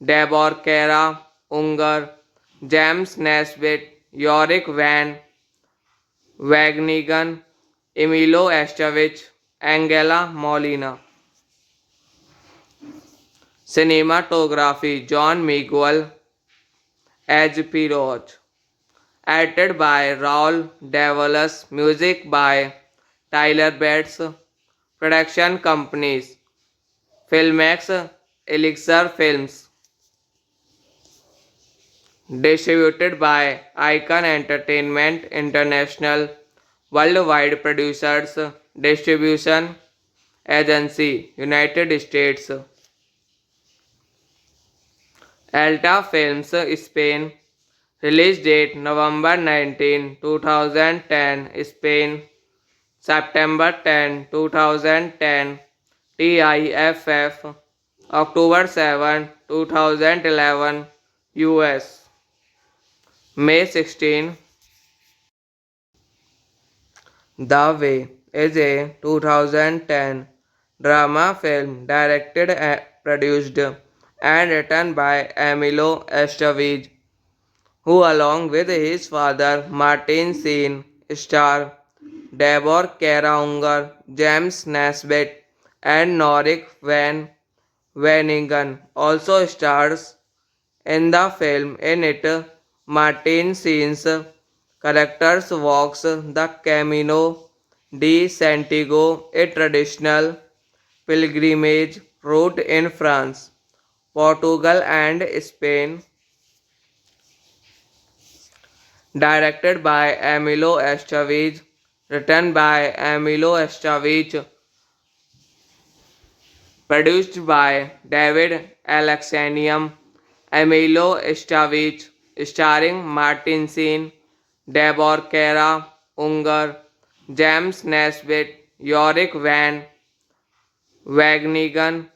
Deborah Kara Unger, James Nesbitt, Yorick Van Wagenigen, Emilio Estevez, Angela Molina. Cinematography John Miguel, H.P. Roach. Edited by Raul Davalos. Music by Tyler Bates. Production companies Filmex, Elixir Films. Distributed by Icon Entertainment International. Worldwide producers. Distribution agency United States. Alta Films Spain. Release date November 19, 2010 Spain. September 10, 2010 TIFF. October 7, 2011 US. May 16. The Way is a 2010 drama film directed and produced and written by Emilio Estevez, who along with his father Martin Sheen star Deborah Kara Unger, James Nesbitt and Norik van Veningen also stars in the film. In it, Martin Sheen's characters walks the Camino de Santiago, a traditional pilgrimage route in France, Portugal and Spain, directed by Emilio Estevez, written by Emilio Estevez, produced by David Alexanium, Emilio Estevez, starring Martin Sheen, Deborah Kara Unger, James Nesbitt, Yorick van Wagenigen,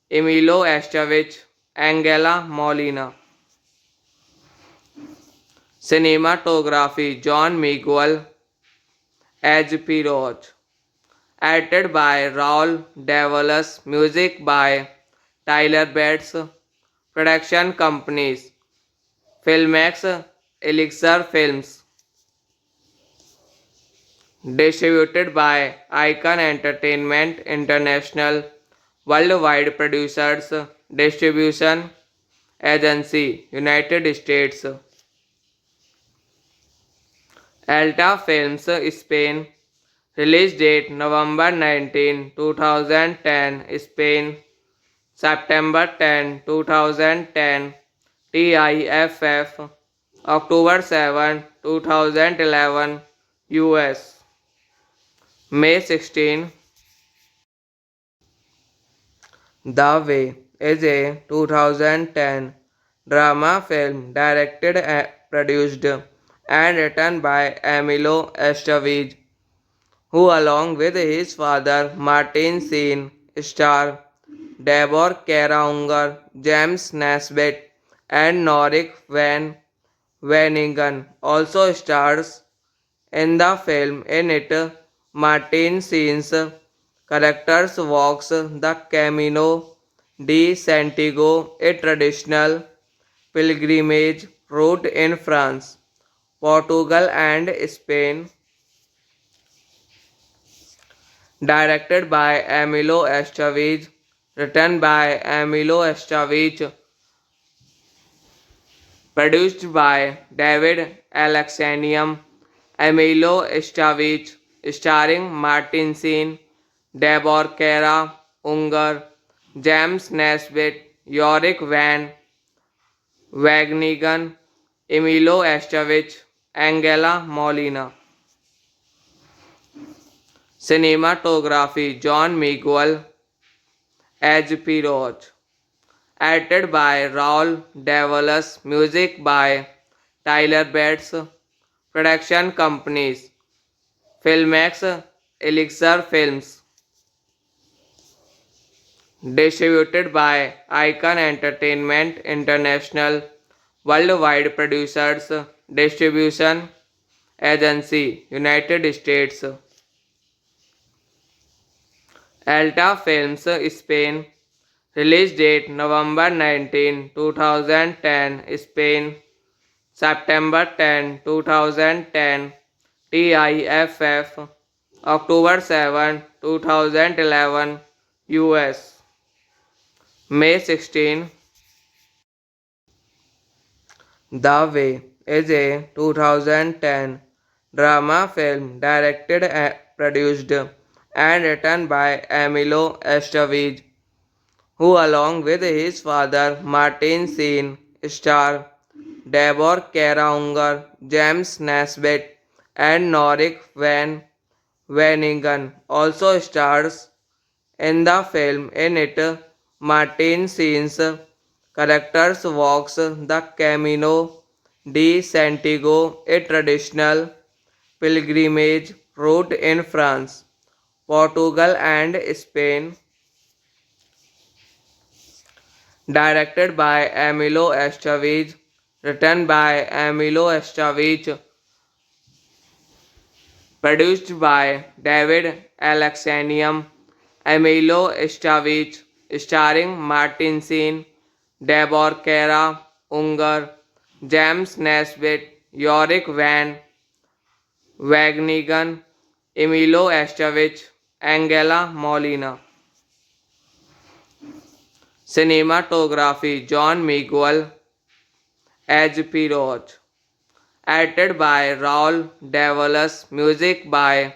Emilio Estevez, Angela Molina. Cinematography John Miguel as Piroge. Edited by Raul Davalos. Music by Tyler Bates. Production companies Filmex, Elixir Films. Distributed by Icon Entertainment International. Worldwide producers. Distribution agency United States. Alta Films Spain. Release date November 19, 2010. Spain. September 10, 2010. TIFF. October 7, 2011. US. May 16. The Way is a 2010 drama film directed and produced and written by Emilio Estevez, who along with his father Martin Sheen star Deborah Kara Unger, James Nesbitt and Norik van Veningen also stars in the film. In it, Martin Sheen's characters walks the Camino de Santiago, a traditional pilgrimage route in France, Portugal and Spain, directed by Emilio Estevez, written by Emilio Estevez, produced by David Alexanium, Emilio Estevez, starring Martin Sheen, Deborah Kara Unger, James Nesbitt, Yorick van Wagenigen, Emilio Estevez, Angela Molina. Cinematography John Miguel as Piroge. Edited by Raul Davalos. Music by Tyler Bates. Production companies Filmex, Elixir Films. Distributed by Icon Entertainment International. Worldwide producers. Distribution agency United States. Alta Films Spain. Release date November 19, 2010. Spain. September 10, 2010. TIFF. October 7, 2011. US. May 16. The Way is a 2010 drama film directed and produced and written by Emilio Estevez, who along with his father Martin Sheen star Deborah Kara Unger, James Nesbitt and Norik van Veningen also stars in the film. In it, Martin Sheen's characters walks the Camino de Santiago, a traditional pilgrimage route in France, Portugal and Spain, directed by Emilio Estevez, written by Emilio Estevez, Produced by David Alexanium, Emilio Estevez, starring Martin Sheen, Deborah Kara Unger, James Nesbitt, Yorick Van Wagenigan, Emilio Estevez, Angela Molina. Cinematography John Miguel as Pirot. Edited by Raul Davalos. Music by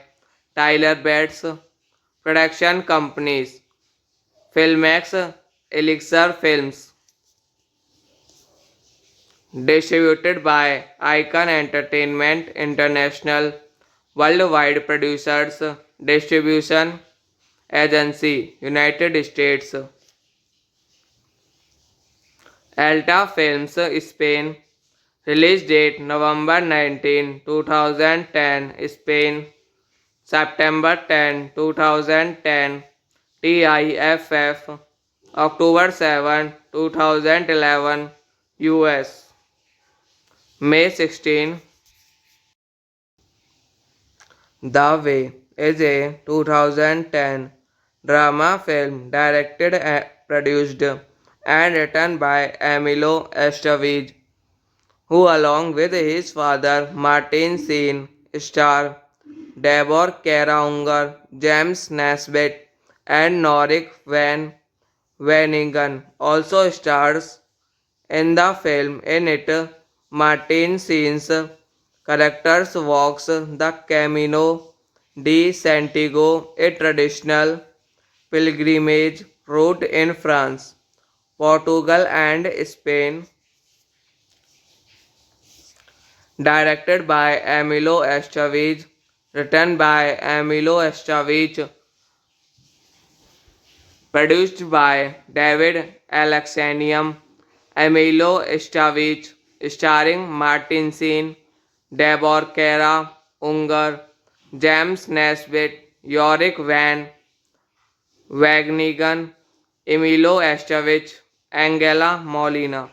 Tyler Bates. Production companies Filmex, Elixir Films. Distributed by Icon Entertainment International. Worldwide Producers Distribution Agency United States. Alta Films Spain. Release date November 19, 2010 Spain. September 10, 2010 TIFF. October 7, 2011 US. May 16. The Way is a 2010 drama film directed and produced and written by Emilio Estevez, who along with his father Martin Sheen star Deborah Kara Unger, James Nesbitt and Norik Van Wanigan also stars in the film. In it, Martin Sheen's characters walks the Camino de Santiago, a traditional pilgrimage route in France, Portugal and Spain. Directed by Emilio Estevez, written by Emilio Estevez, produced by David Alexanium, Emilio Estevez, starring Martin Sheen, Deborah Kara Unger, James Nesbitt, Yorick Van Wagenigan, Emilio Estevez, Angela Molina.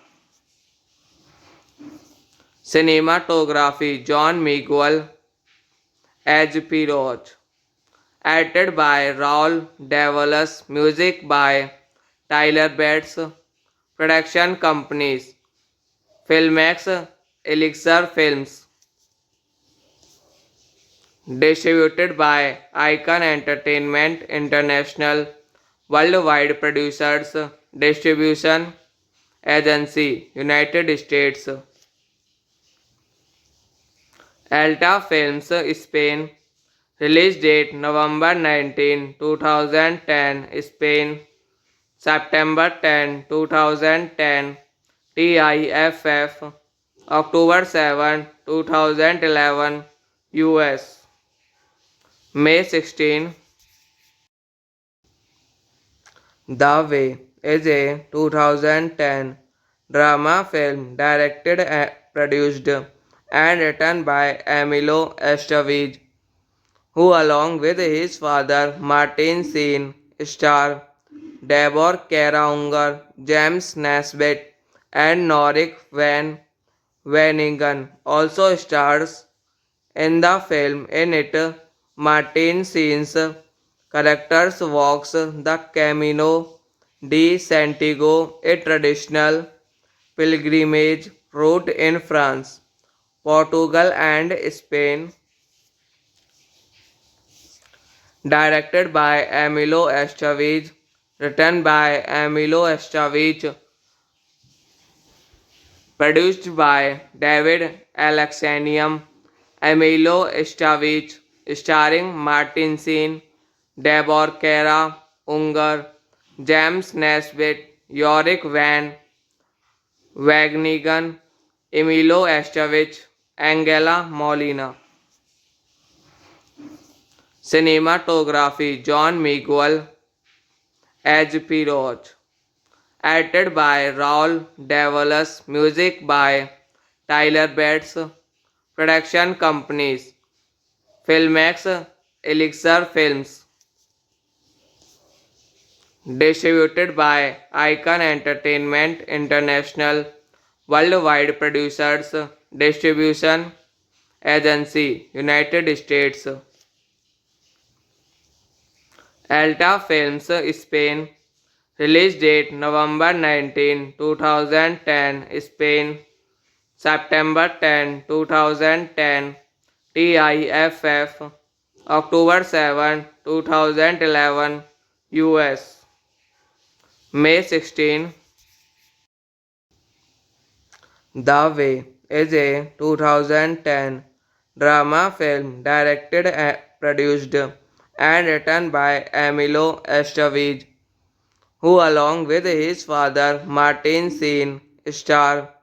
Cinematography John Miguel as Pirot. Edited by Raul Davalos. Music by Tyler Bates. Production companies Filmex, Elixir Films. Distributed by Icon Entertainment International. Worldwide Producers Distribution Agency United States. Alta Films Spain. Release date November 19, 2010 Spain. September 10, 2010 TIFF. October 7, 2011 US. May 16. The Way is a 2010 drama film directed and produced and written by Emilio Estevez, who along with his father Martin Sheen star Deborah Kara Unger, James Nesbitt and Norik Van Wanigan also stars in the film. In it, Martin Sheen's characters walks the Camino de Santiago, a traditional pilgrimage route in France, Portugal and Spain. Directed by Emilio Estevez, written by Emilio Estevez, produced by David Alexanium, Emilio Estevez, starring Martin Sheen, Deborah Kara Unger, James Nesbitt, Yorick Van Wagenigan, Emilio Estevez, Angela Molina. Cinematography John Miguel as Pirot. Edited by Raul Davalos. Music by Tyler Bates. Production companies Filmex, Elixir Films. Distributed by Icon Entertainment International. Worldwide Producers Distribution Agency, United States. Alta Films, Spain. Release date November 19, 2010, Spain. September 10, 2010, TIFF. October 7, 2011, US. May 16. The Way is a 2010 drama film directed and produced and written by Emilio Estevez, who along with his father Martin Sheen star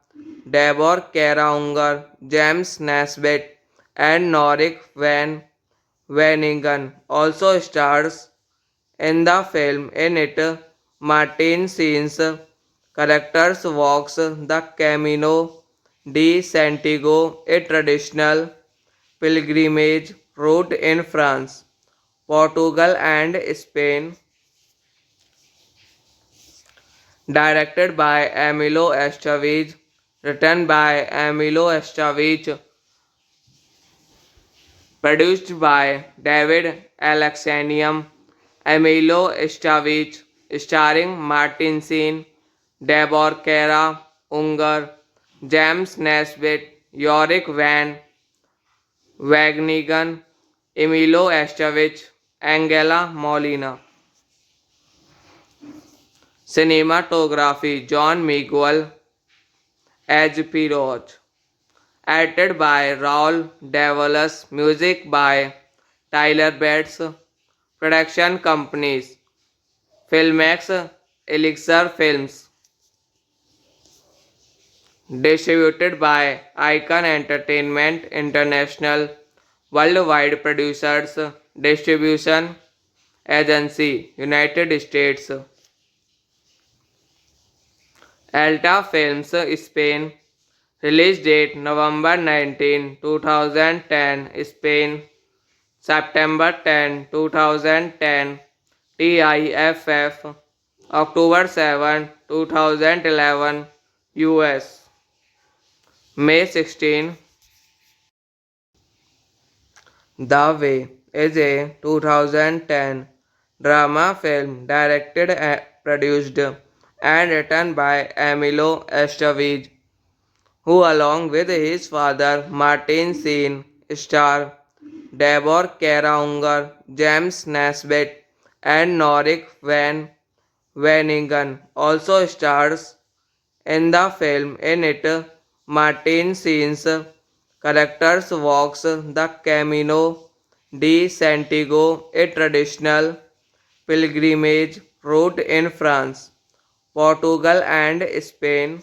Deborah Kara Unger, James Nesbitt and Norik Van Veningen also stars in the film. In it, Martin Sheen's characters walks the Camino de Santiago, a traditional pilgrimage route in France, Portugal and Spain. Directed by Emilio Estevez, written by Emilio Estevez, produced by David Alexanium, Emilio Estevez, starring Martin Sheen, Deborah Kara Unger, James Nesbitt, Yorick Van Wagenigen, Emilio Estevez, Angela Molina. Cinematography John Miguel H.P. Roach. Edited by Raul Davalos. Music by Tyler Bates. Production companies Filmex, Elixir Films. Distributed by Icon Entertainment International. Worldwide producers. Distribution Agency, United States. Alta Films, Spain. Release date November 19, 2010, Spain. September 10, 2010, TIFF. October 7, 2011, US. May 16. The Way is a 2010 drama film directed and produced and written by Emilio Estevez, who along with his father Martin Sheen star Deborah Kara Unger, James Nesbitt and Norik Van Veningen also stars in the film. In it, Martin Sheen's characters walks the Camino de Santiago, a traditional pilgrimage route in France, Portugal and Spain.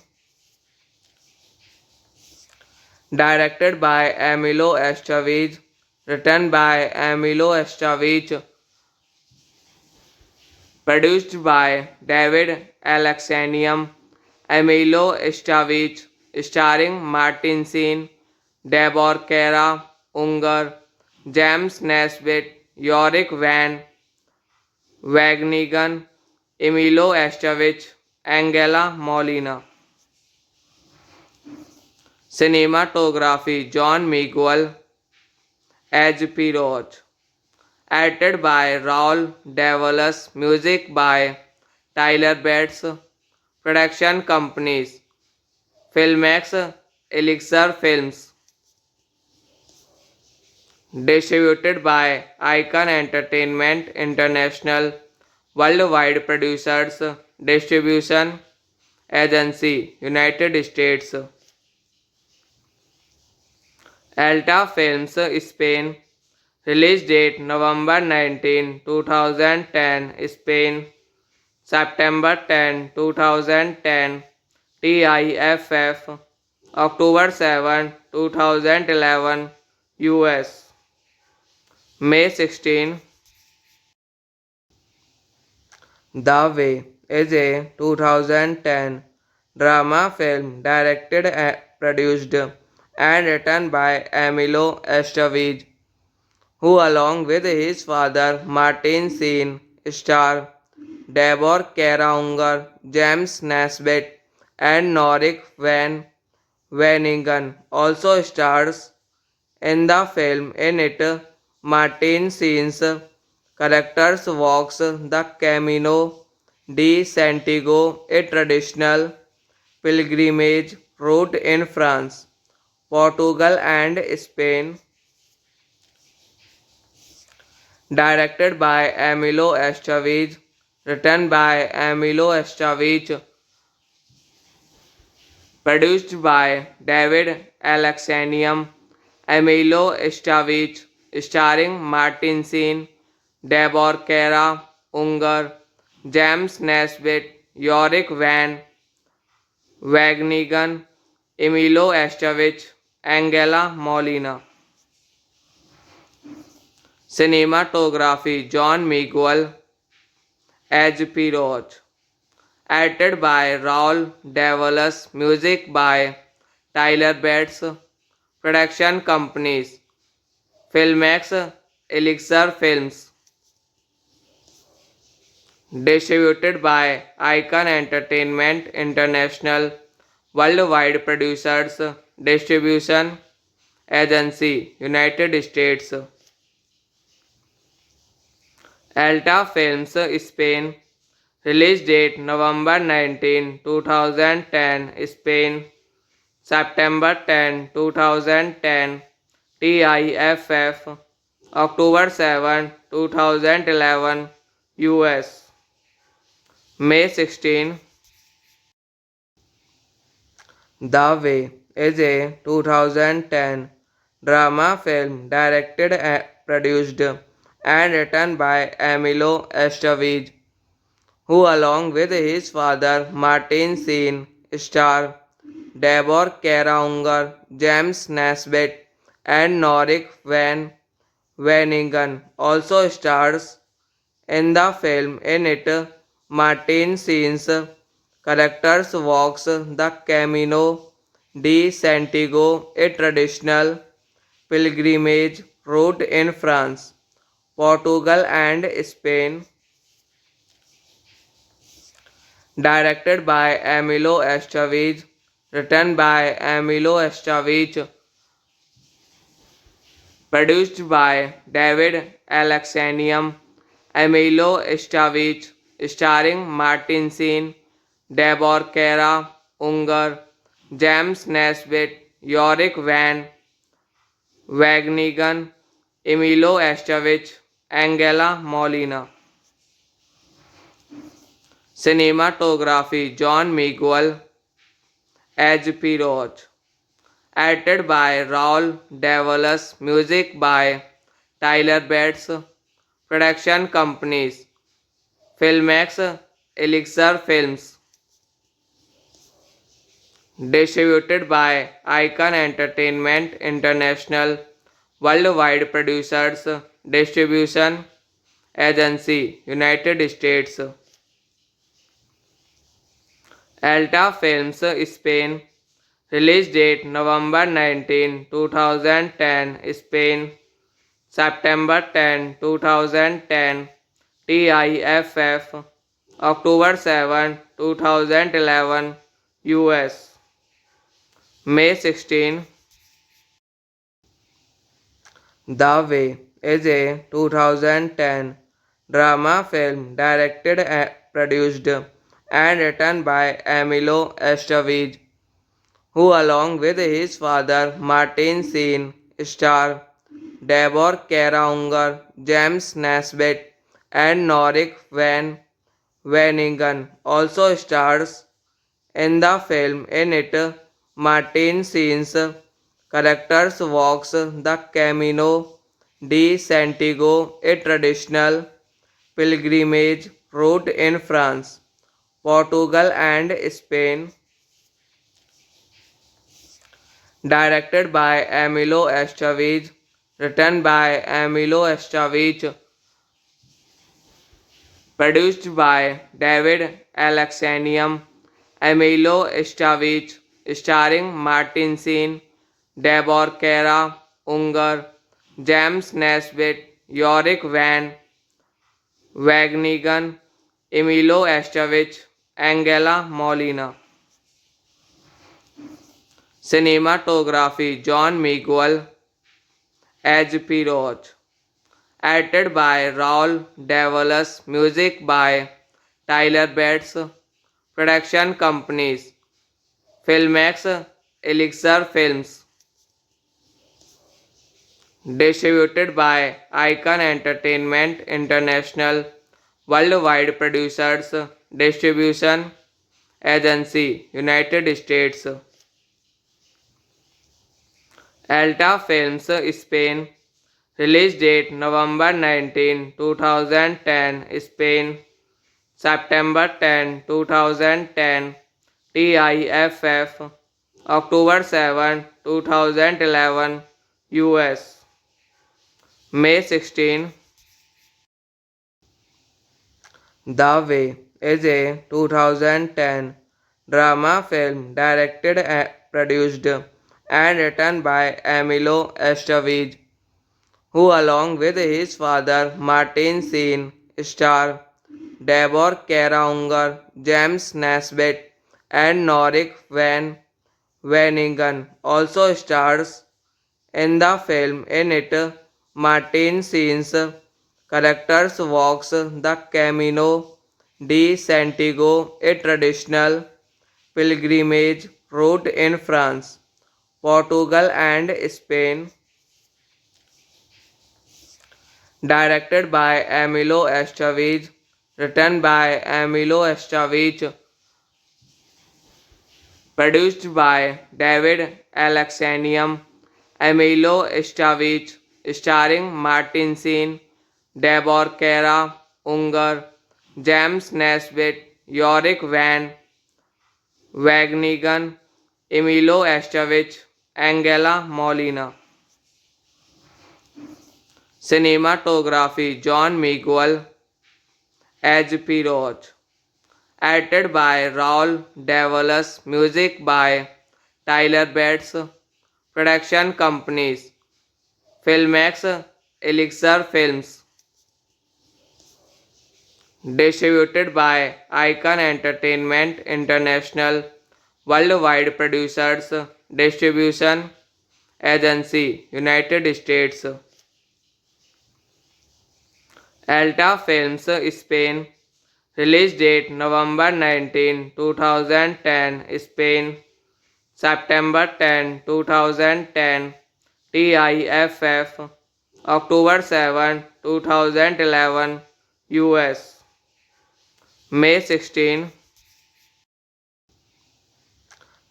Directed by Emilio Estevez, written by Emilio Estevez, produced by David Alexanium, Emilio Estevez, starring Martin Sheen, Deborah Kara Unger, James Nesbitt, Yorick Van Wagenigen, Emilio Estevez, Angela Molina. Cinematography John Miguel H.P. Roach. Edited by Raul Davalos. Music by Tyler Bates. Production companies Filmex, Elixir Films. Distributed by Icon Entertainment International. Worldwide producers. Distribution Agency, United States. Alta Films, Spain. Release date November 19, 2010, Spain. September 10, 2010, TIFF. October 7, 2011, US. May 16. The Way is a 2010 drama film directed and produced and written by Emilio Estevez, who along with his father Martin Sheen star Deborah Kara Unger, James Nesbitt and Norik Van Veningen also stars In the film, in it, Martin scenes characters walks the Camino de Santiago, a traditional pilgrimage route in France, Portugal, and Spain, directed by Emilio Estevez, written by Emilio Estevez, produced by David Alexanium, Emilio Estevez, starring Martin Sheen, Deborah Kara Unger, James Nesbitt, Yorick Van Wagenigan, Emilio Estevez, Angela Molina. Cinematography John Miguel H.P. Roach. Edited by Raul Davalos. Music by Tyler Bates. Production companies Filmex, Elixir Films. Distributed by Icon Entertainment International. Worldwide Producers Distribution Agency United States. Alta Films Spain. Release date November 19, 2010 Spain. September 10, 2010 TIFF. October 7, 2011 US. May 16. The Way is a 2010 drama film directed, produced, and written by Emilio Estevez, who along with his father Martin Sheen star Deborah Kara Unger, James Nesbitt, and Norik Van Wanigan also stars in the film. In it, Martin Sheen's characters walks the Camino de Santiago, a traditional pilgrimage route in France, Portugal, and Spain, directed by Emilio Estevez, written by Emilio Estevez, produced by David Alexanium, Emilio Estevez, starring Martin Sheen, Deborah Kara Unger, James Nesbitt, Yorick Van Wagenigan, Emilio Estevez, Angela Molina. Cinematography John Miguel H.P. Roach. Edited by Raul Davalos. Music by Tyler Bates. Production companies Filmex, Elixir Films. Distributed by Icon Entertainment International. Worldwide Producers Distribution Agency United States. Alta Films Spain. Release date November 19, 2010 Spain. September 10, 2010 TIFF. October 7, 2011 US. May 16. The Way is a 2010 drama film directed, produced, and written by Emilio Estevez, who along with his father Martin Sheen star Deborah Kara Unger, James Nesbitt, and Norik Van Wanigan also stars in the film. In it, Martin Sheen's characters walks the Camino de Santiago, a traditional pilgrimage route in France, Portugal, and Spain, directed by Emilio Estevez, written by Emilio Estevez, produced by David Alexanium, Emilio Estevez, starring Martin Sheen, Deborah Kara Unger, James Nesbitt, Yorick Van Wagenigan, Emilio Estevez, Angela Molina. Cinematography John Miguel H.P. Roach. Edited by Raul Davalos. Music by Tyler Bates. Production companies Filmex, Elixir Films. Distributed by Icon Entertainment International. Worldwide producers. Distribution Agency United States. Alta Films Spain. Release date November 19, 2010 Spain. September 10, 2010 TIFF. October 7, 2011 US. May 16. The Way is a 2010 drama film directed and produced and written by Emilio Estevez, who along with his father Martin Sheen star Deborah Kara Unger, James Nesbitt and Norik Van Veningen also stars in the film. In it, Martin Sheen's characters walks the Camino de Santiago, a traditional pilgrimage route in France, Portugal and Spain. Directed by Emilio Estevez, written by Emilio Estevez, produced by David Alexanium, Emilio Estevez, starring Martin Sheen, Deborah Kara Unger, James Nesbitt, Yorick Van Wagenigen, Emilio Estevez, Angela Molina. Cinematography John Miguel, H.P. Roach. Edited by Raul Davalos. Music by Tyler Bates. Production companies Filmex, Elixir Films. Distributed by Icon Entertainment International. Worldwide producers. Distribution Agency United States. Alta Films Spain. Release date November 19, 2010 Spain. September 10, 2010 TIFF. October 7, 2011 US. May 16.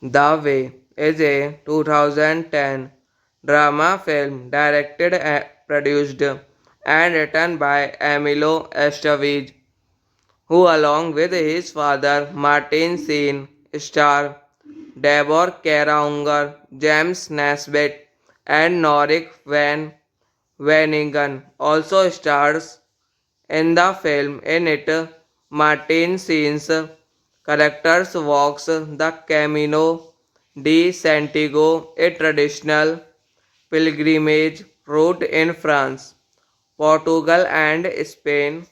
The Way is a 2010 drama film directed and produced and written by Emilio Estevez, who along with his father Martin Sheen star Deborah Kara Unger, James Nesbitt and Norik Van Veningen also stars in the film. In it, Martin Sheen's characters walks the Camino de Santiago, a traditional pilgrimage route in France, Portugal and Spain.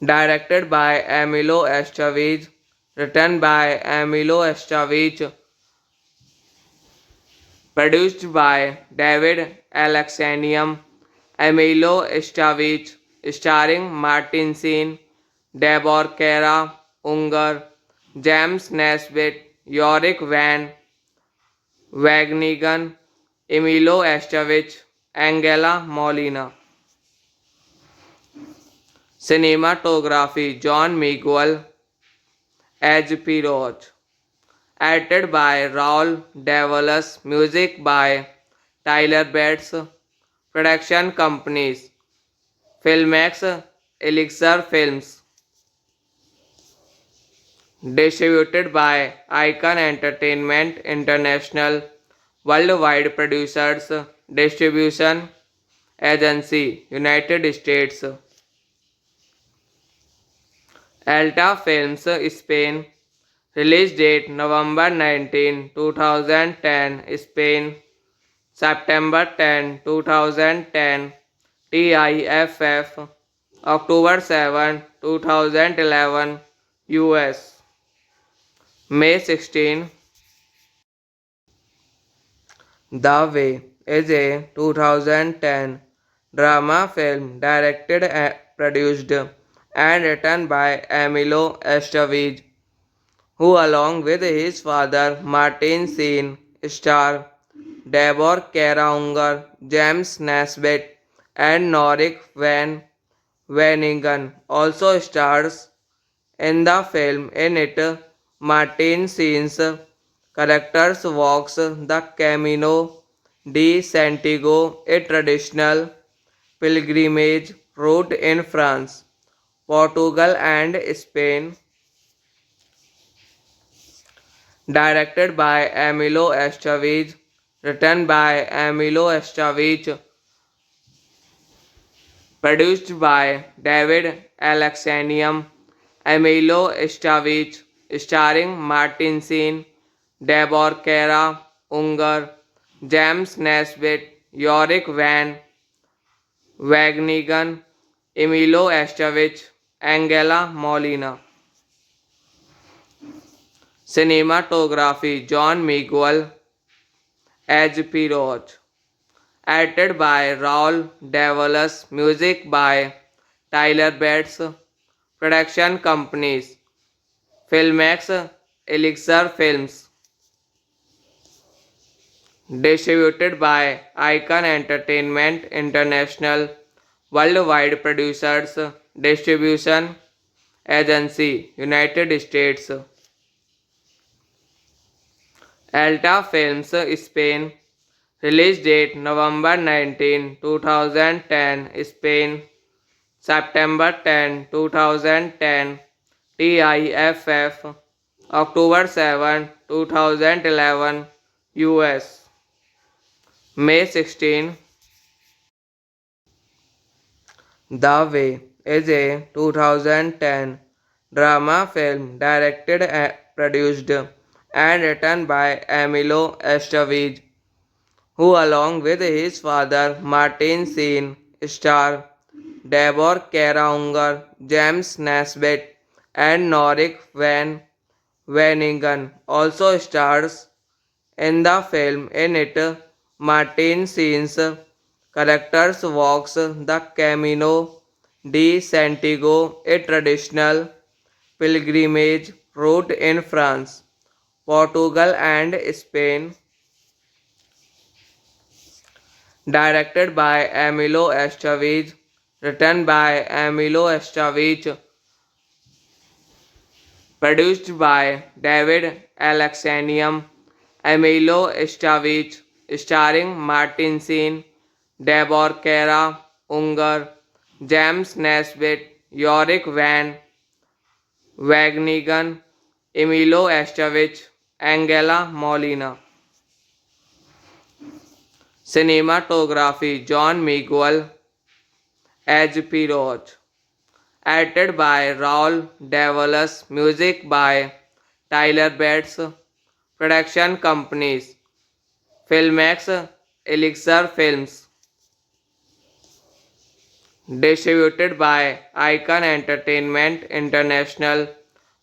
Directed by Emilio Estevez, written by Emilio Estevez, produced by David Alexanium, Emilio Estevez, starring Martin Sheen, Deborah Kara Unger, James Nesbitt, Yorick Van Wagenigen, Emilio Estevez, Angela Molina. Cinematography John Miguel, H.P. Roach. Edited by Raul Davalos. Music by Tyler Bates. Production companies Filmex, Elixir Films. Distributed by Icon Entertainment International. Worldwide producers. Distribution Agency United States. Alta Films Spain. Release date November 19, 2010 Spain. September 10, 2010 TIFF. October 7, 2011 US. May 16. The Way is a 2010 drama film directed and produced and written by Emilio Estevez, who along with his father Martin Sheen star Deborah Kara Unger, James Nesbitt and Norik Van Veningen also stars in the film. In it, Martin Sheen's characters walks the Camino de Santiago, a traditional pilgrimage route in France, Portugal and Spain, directed by Emilio Estevez, written by Emilio Estevez, produced by David Alexanium, Emilio Estevez, starring Martin Sheen, Deborah Kara Unger, James Nesbitt, Yorick Van Wagenigen, Emilio Estevez, Angela Molina. Cinematography John Miguel as Pirot. Edited by Raul Davalos. Music by Tyler Bates. Production companies Filmex, Elixir Films. Distributed by Icon Entertainment International. Worldwide producers. Distribution Agency United States. Alta Films Spain. Release date November 19, 2010. Spain. September 10, 2010. TIFF October 7, 2011. US. May 16. The Way is a 2010 drama film directed and produced and written by Emilio Estevez, who along with his father Martin Sheen star Deborah Kara Unger, James Nesbitt and Norik Van Veningen also stars in the film. In it, Martin Sheen's characters walks the Camino de Santiago, a traditional pilgrimage route in France, Portugal and Spain, directed by Emilio Estevez, written by Emilio Estevez, produced by David Alexanium, Emilio Estevez, starring Martin Sheen, Deborah Kara Unger, James Nesbitt, Yorick Van Wagenigen, Emilio Estevez, Angela Molina. Cinematography John Miguel as Pirot. Edited by Raul Davalos. Music by Tyler Bates. Production companies Filmex, Elixir Films. Distributed by Icon Entertainment International.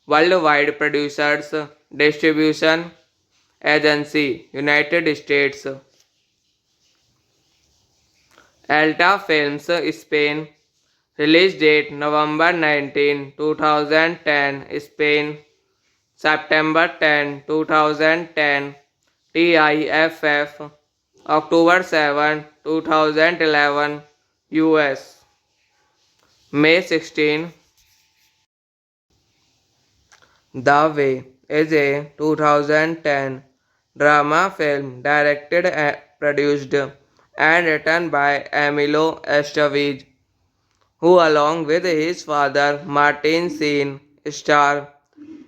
Worldwide producers. Distribution Agency United States. Alta Films Spain. Release date November 19, 2010. Spain. September 10, 2010. TIFF October 7, 2011. US. May 16. The Way is a 2010 drama film directed and produced and written by Emilio Estevez, who along with his father Martin Sheen star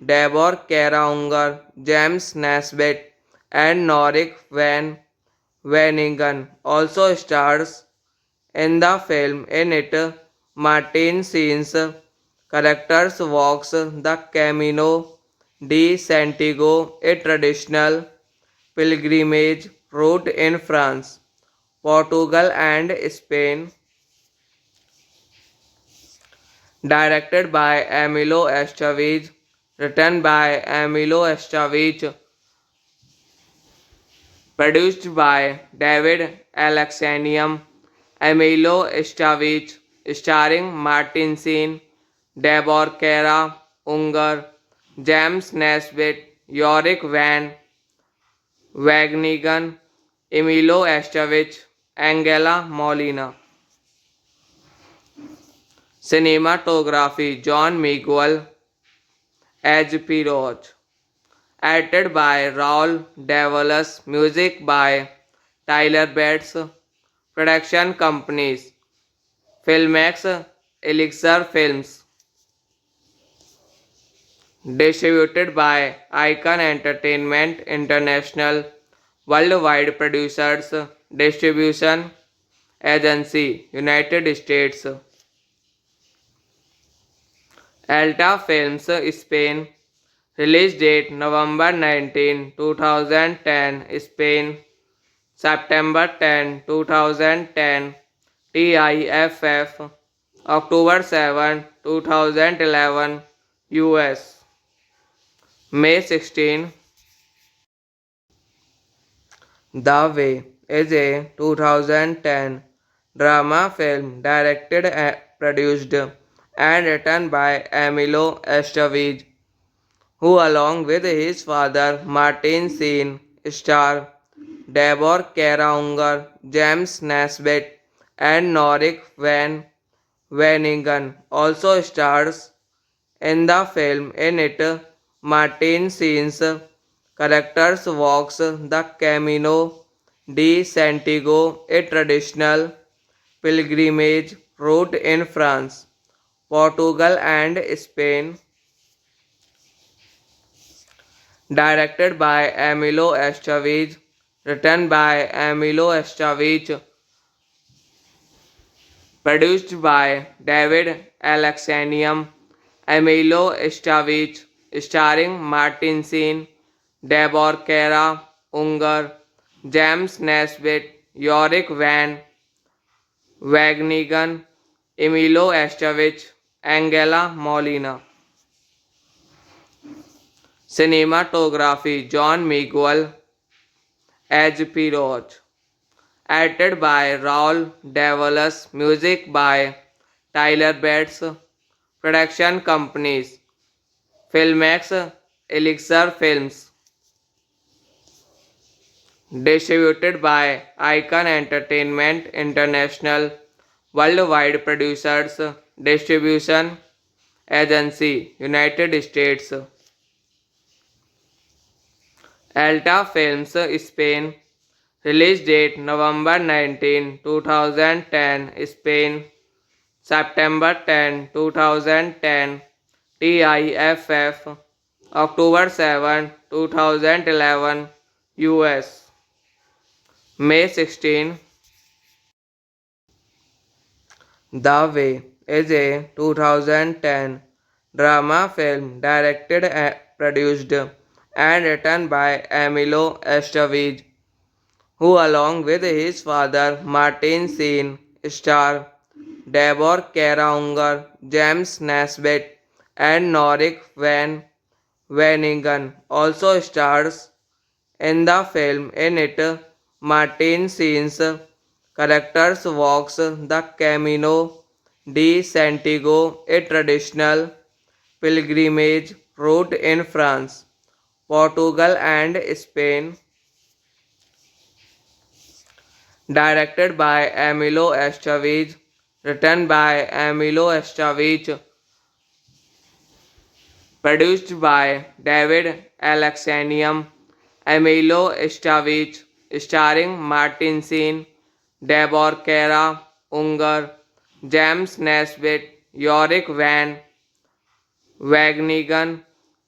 Deborah Kara Unger, James Nesbitt and Norik Van Veningen also stars in the film. In it, Martin Sheen's characters walks the Camino de Santiago, a traditional pilgrimage route in France, Portugal and Spain, directed by Emilio Estevez, written by Emilio Estevez, Produced by David Alexanian, Emilio Estevez, starring Martin Sheen, Deborah Kara Unger, James Nesbitt, Yorick Van Wagenigan, Emilio Estevez, Angela Molina. Cinematography John Miguel H.P. Roach. Edited by Raul Davalos. Music by Tyler Bates. Production companies Filmex, Elixir Films. Distributed by Icon Entertainment International. Worldwide Producers Distribution Agency United States. Alta Films Spain. Release date November 19, 2010 Spain. September 10, 2010 TIFF. October 7, 2011 US. May 16. The Way is a 2010 drama film directed and produced and written by Emilio Estevez, who along with his father Martin Sheen star Deborah Kara Unger, James Nesbitt and Norik Van Wanigan also stars in the film. In it, Martin Sheen's characters walks the Camino de Santiago, a traditional pilgrimage route in France, Portugal and Spain. Directed by Emilio Estevez, written by Emilio Estevez, produced by David Alexanian, Emilio Estevez, starring Martin Sheen, Deborah Kara Unger, James Nesbitt, Yorick Van Wagenigan, Emilio Estevez, Angela Molina. Cinematography John Miguel H.P. Roach. Edited by Raul Davalos. Music by Tyler Bates. Production companies Filmex, Elixir Films. Distributed by Icon Entertainment International. Worldwide Producers Distribution Agency United States. Alta Films Spain. Release date November 19, 2010 Spain. September 10, 2010 TIFF. October 7, 2011 US. May 16. The Way is a 2010 drama film directed and produced and written by Emilio Estevez, who along with his father Martin Sheen star Deborah Kara Unger, James Nesbitt and Norik Van Wanigan also stars in the film. In it, Martin Sheen's characters walks the Camino de Santiago, a traditional pilgrimage route in France, Portugal and Spain. Directed by Emilio Estevez, written by Emilio Estevez, produced by David Alexanian, Emilio Estevez, starring Martin Sheen, Deborah Kara Unger, James Nesbitt, Yorick Van Wagenigan,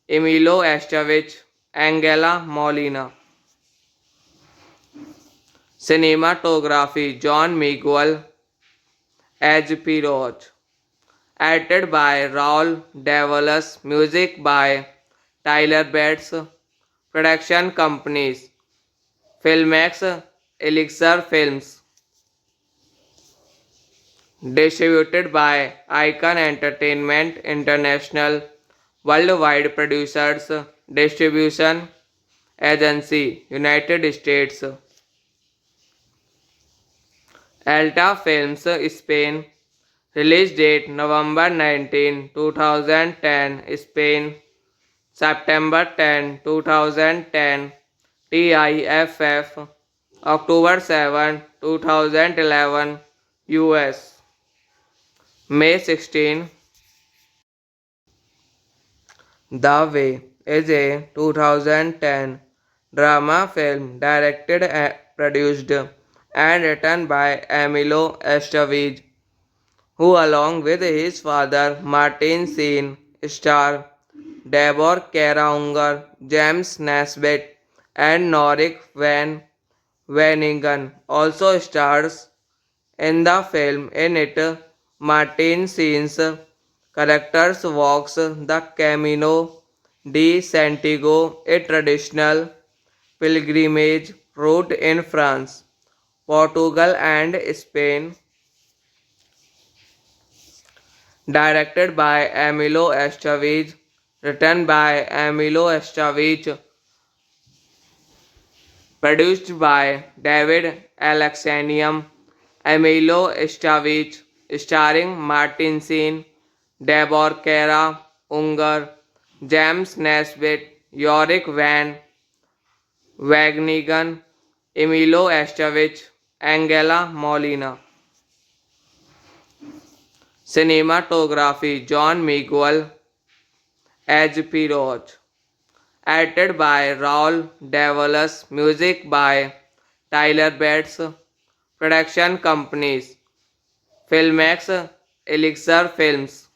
Emilio Estevez, Angela Molina. Cinematography John Miguel H.P. Roach. Edited by Raul Davalos. Music by Tyler Bates. Production companies Filmex, Elixir Films. Distributed by Icon Entertainment International. Worldwide Producers Distribution Agency, United States. Alta Films, Spain. Release date November 19, 2010, Spain. September 10, 2010, TIFF. October 7, 2011, US. May 16. The Way is a 2010 drama film directed and produced and written by Emilio Estevez, who along with his father Martin Sheen star Deborah Kara Unger, James Nesbitt and Norik Van Veningen also stars in the film. In it, Martin Sheen's characters walks the Camino de Santiago, a traditional pilgrimage route in France, Portugal and Spain. Directed by Emilio Estevez, written by Emilio Estevez, produced by David Alexanium, Emilio Estevez, starring Martin Sheen, Deborah Kara Unger, James Nesbitt, Yorick Van Wagenigen, Emilio Estevez, Angela Molina. Cinematography John Miguel as Pirog. Edited by Raul Davalos. Music by Tyler Bates. Production companies Filmex, Elixir Films.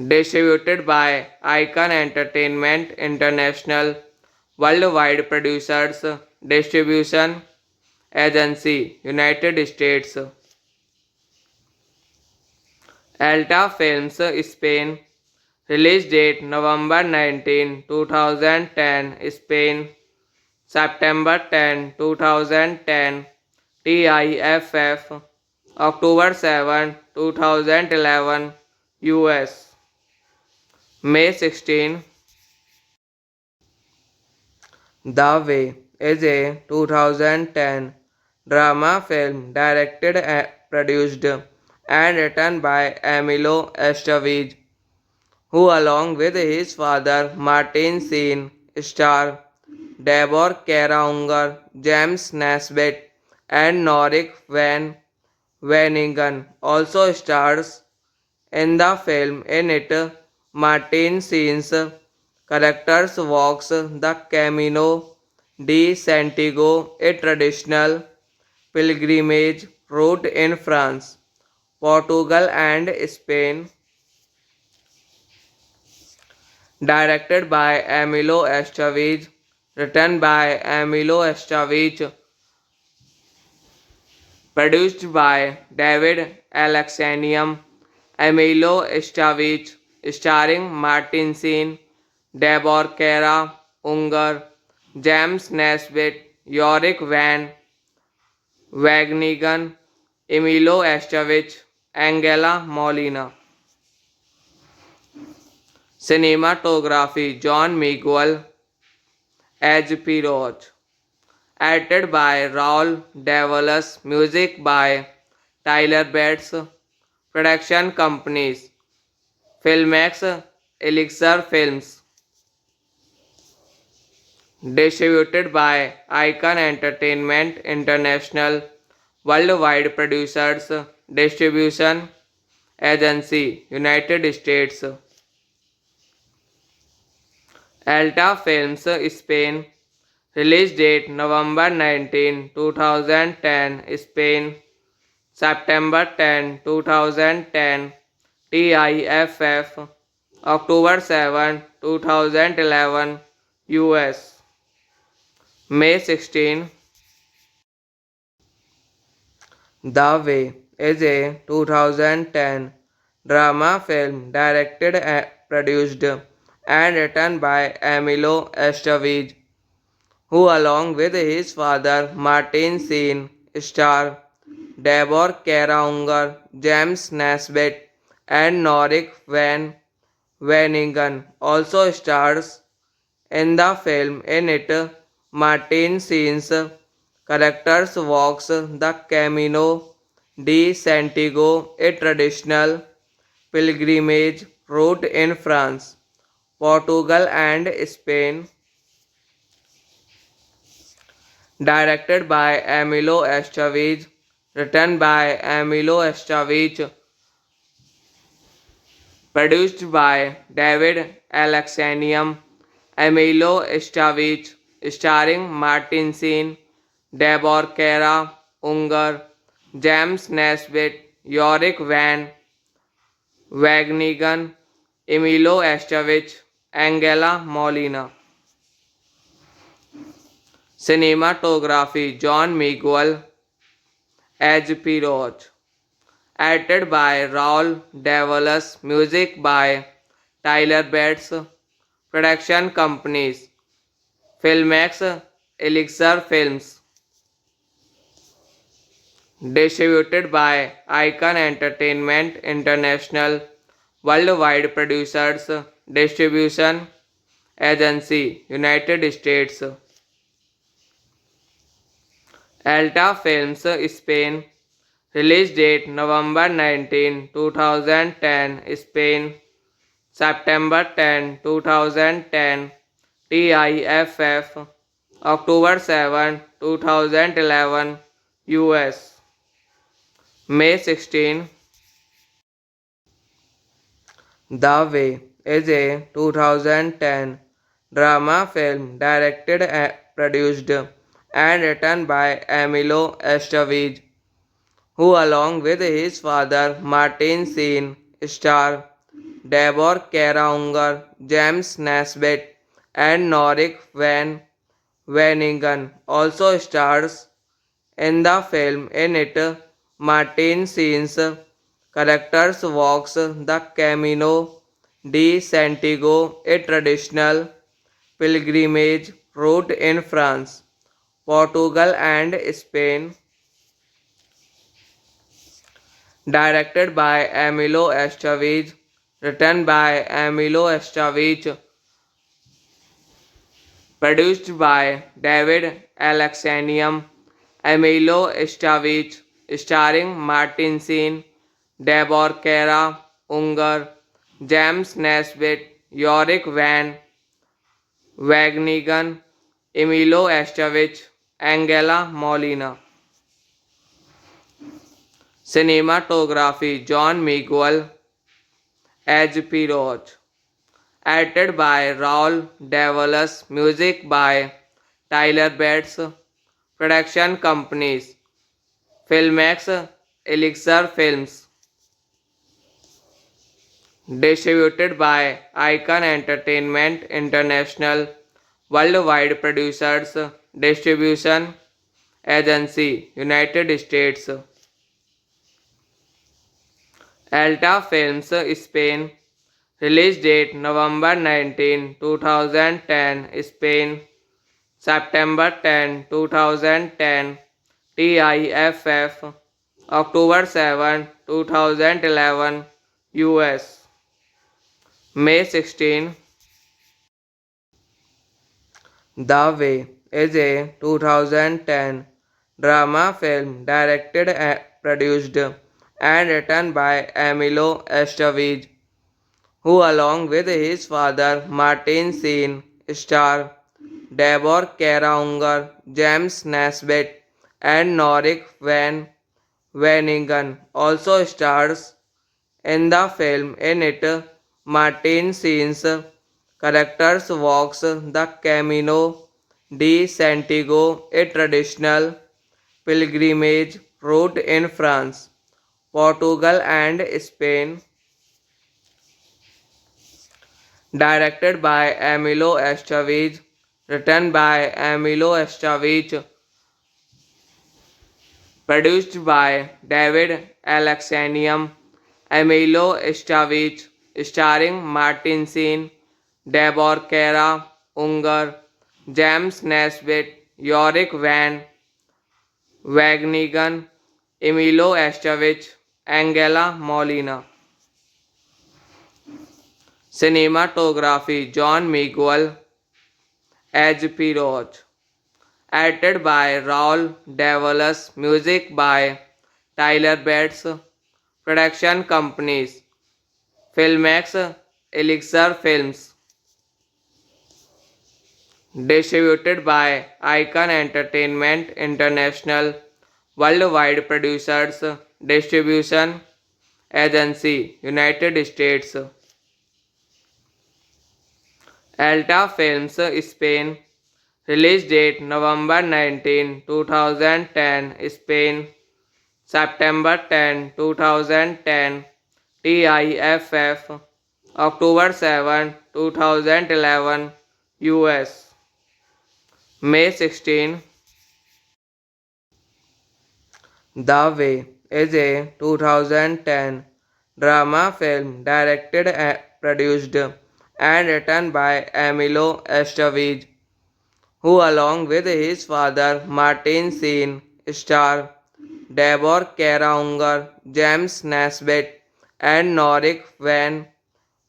Distributed by Icon Entertainment International. Worldwide producers. Distribution Agency, United States. Alta Films, Spain. Release date November 19, 2010, Spain. September 10, 2010, TIFF. October 7, 2011, US. May 16. The Way is a 2010 drama film directed and produced and written by Emilio Estevez, who along with his father Martin Sheen star Deborah Kara Unger, James Nesbitt and Norik Van Veningen also stars in the film. In it, Martin Sheen's characters walks the Camino de Santiago, a traditional pilgrimage route in France, Portugal and Spain. Directed by Emilio Estevez, written by Emilio Estevez, produced by David Alexanium, Emilio Estevez, starring Martin Sheen, Deborah Kara Unger, James Nesbitt, Yorick Van Wagenigen, Emilio Estevez, Angela Molina. Cinematography John Miguel as Pirog. Edited by Raul Davalos. Music by Tyler Bates. Production companies Filmex, Elixir Films. Distributed by Icon Entertainment International. Worldwide producers. Distribution Agency, United States. Alta Films, Spain. Release date November 19, 2010, Spain. September 10, 2010, TIFF. October 7, 2011, US. May 16. The Way is a 2010 drama film directed and produced and written by Emilio Estevez, who along with his father Martin Sheen star Deborah Kara Unger, James Nesbitt and Norik Van Veningen also stars In the film, in it, Martin scenes characters walks the Camino de Santiago, a traditional pilgrimage route in France, Portugal, and Spain, directed by Emilio Estevez, written by Emilio Estevez, produced by David Alexanium, Emilio Estevez, starring Martin Sheen, Deborah Kara Unger, James Nesbitt, Yorick Van Wagenigan, Emilio Estevez, Angela Molina. Cinematography John Miguel H.P. edited by Raul Davalos, music by Tyler Bates, production companies Filmex, Elixir Films, distributed by Icon Entertainment International, worldwide producers, distribution agency, United States, Alta Films, Spain, release date November 19, 2010, Spain, September 10, 2010, TIFF, October 7, 2011, US, May 16. The Way is a 2010 drama film directed and produced and written by Emilio Estevez, who along with his father Martin Sheen star Deborah Kara Unger, James Nesbitt, and Norik Van Wanigan also stars in the film. In it, Martin Sheen's characters walks the Camino de Santiago, a traditional pilgrimage route in France, Portugal, and Spain, directed by Emilio Estevez, written by Emilio Estevez, produced by David Alexanium, Emilio Estevez, starring Martin Sheen, Deborah Kara Unger, James Nesbitt, Yorick Van Wagenigan, Emilio Estevez, Angela Molina. Cinematography John Miguel H.P. edited by Raul Davalos, music by Tyler Bates, production companies Filmex, Elixir Films, distributed by Icon Entertainment International, worldwide producers, distribution agency, United States, Alta Films, Spain, release date November 19, 2010, Spain, September 10, 2010, TIFF, October 7, 2011, US, May 16. The Way is a 2010 drama film directed and produced and written by Emilio Estevez, who along with his father Martin Sheen star Deborah Kara Unger, James Nesbitt, and Norik Van Wanigan also stars in the film. In it, Martin Sheen's characters walks the Camino de Santiago, a traditional pilgrimage route in France, Portugal, and Spain, directed by Emilio Estevez, written by Emilio Estevez, produced by David Alexanium, Emilio Estevez, starring Martin Sheen, Deborah Kara Unger, James Nesbitt, Yorick Van Wagenigan, Emilio Estevez, Angela Molina. Cinematography John Miguel H.P. Roach. Edited by Raul Davalos. Music by Tyler Bates. Production companies Filmex, Elixir Films. Distributed by Icon Entertainment International. Worldwide producers. Distribution agency United States. Alta Films Spain. Release date November 19, 2010 Spain. September 10, 2010 TIFF. October 7, 2011 US. May 16. The Way is a 2010 drama film directed and produced and written by Emilio Estevez, who along with his father Martin Sheen star Deborah Kara Unger, James Nesbitt and Norik Van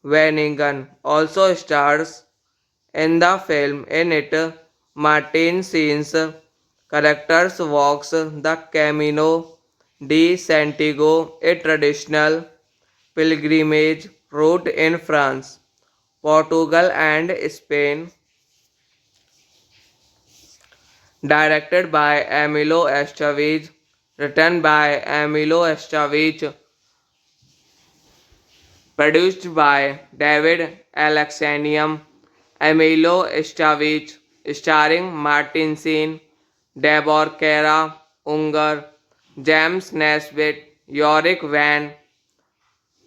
Veningen also stars in the film. In it, Martin Sheen's characters walks the Camino de Santiago, a traditional pilgrimage route in France, Portugal and Spain. Directed by Emilio Estevez, written by Emilio Estevez, produced by David Alexanium, Emilio Estevez, starring Martin Sheen, Deborah Kara Unger, James Nesbitt, Yorick Van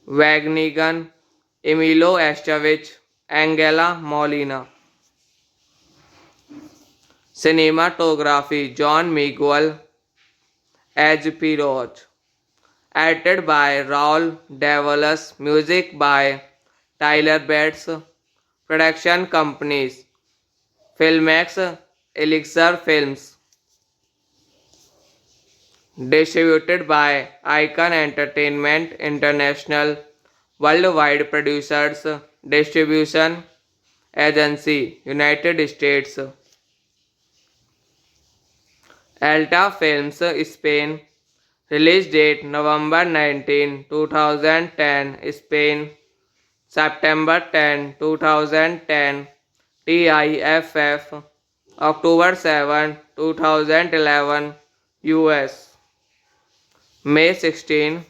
Wagenigen, Emilio Estevez, Angela Molina. Cinematography John Miguel, H.P. Roach. Edited by Raul Davalos. Music by Tyler Bates. Production companies Filmex, Elixir Films. Distributed by Icon Entertainment International. Worldwide producers. Distribution agency United States. Alta Films Spain. Release date November 19, 2010 Spain. September 10, 2010 TIFF. October 7, 2011 US. May 16.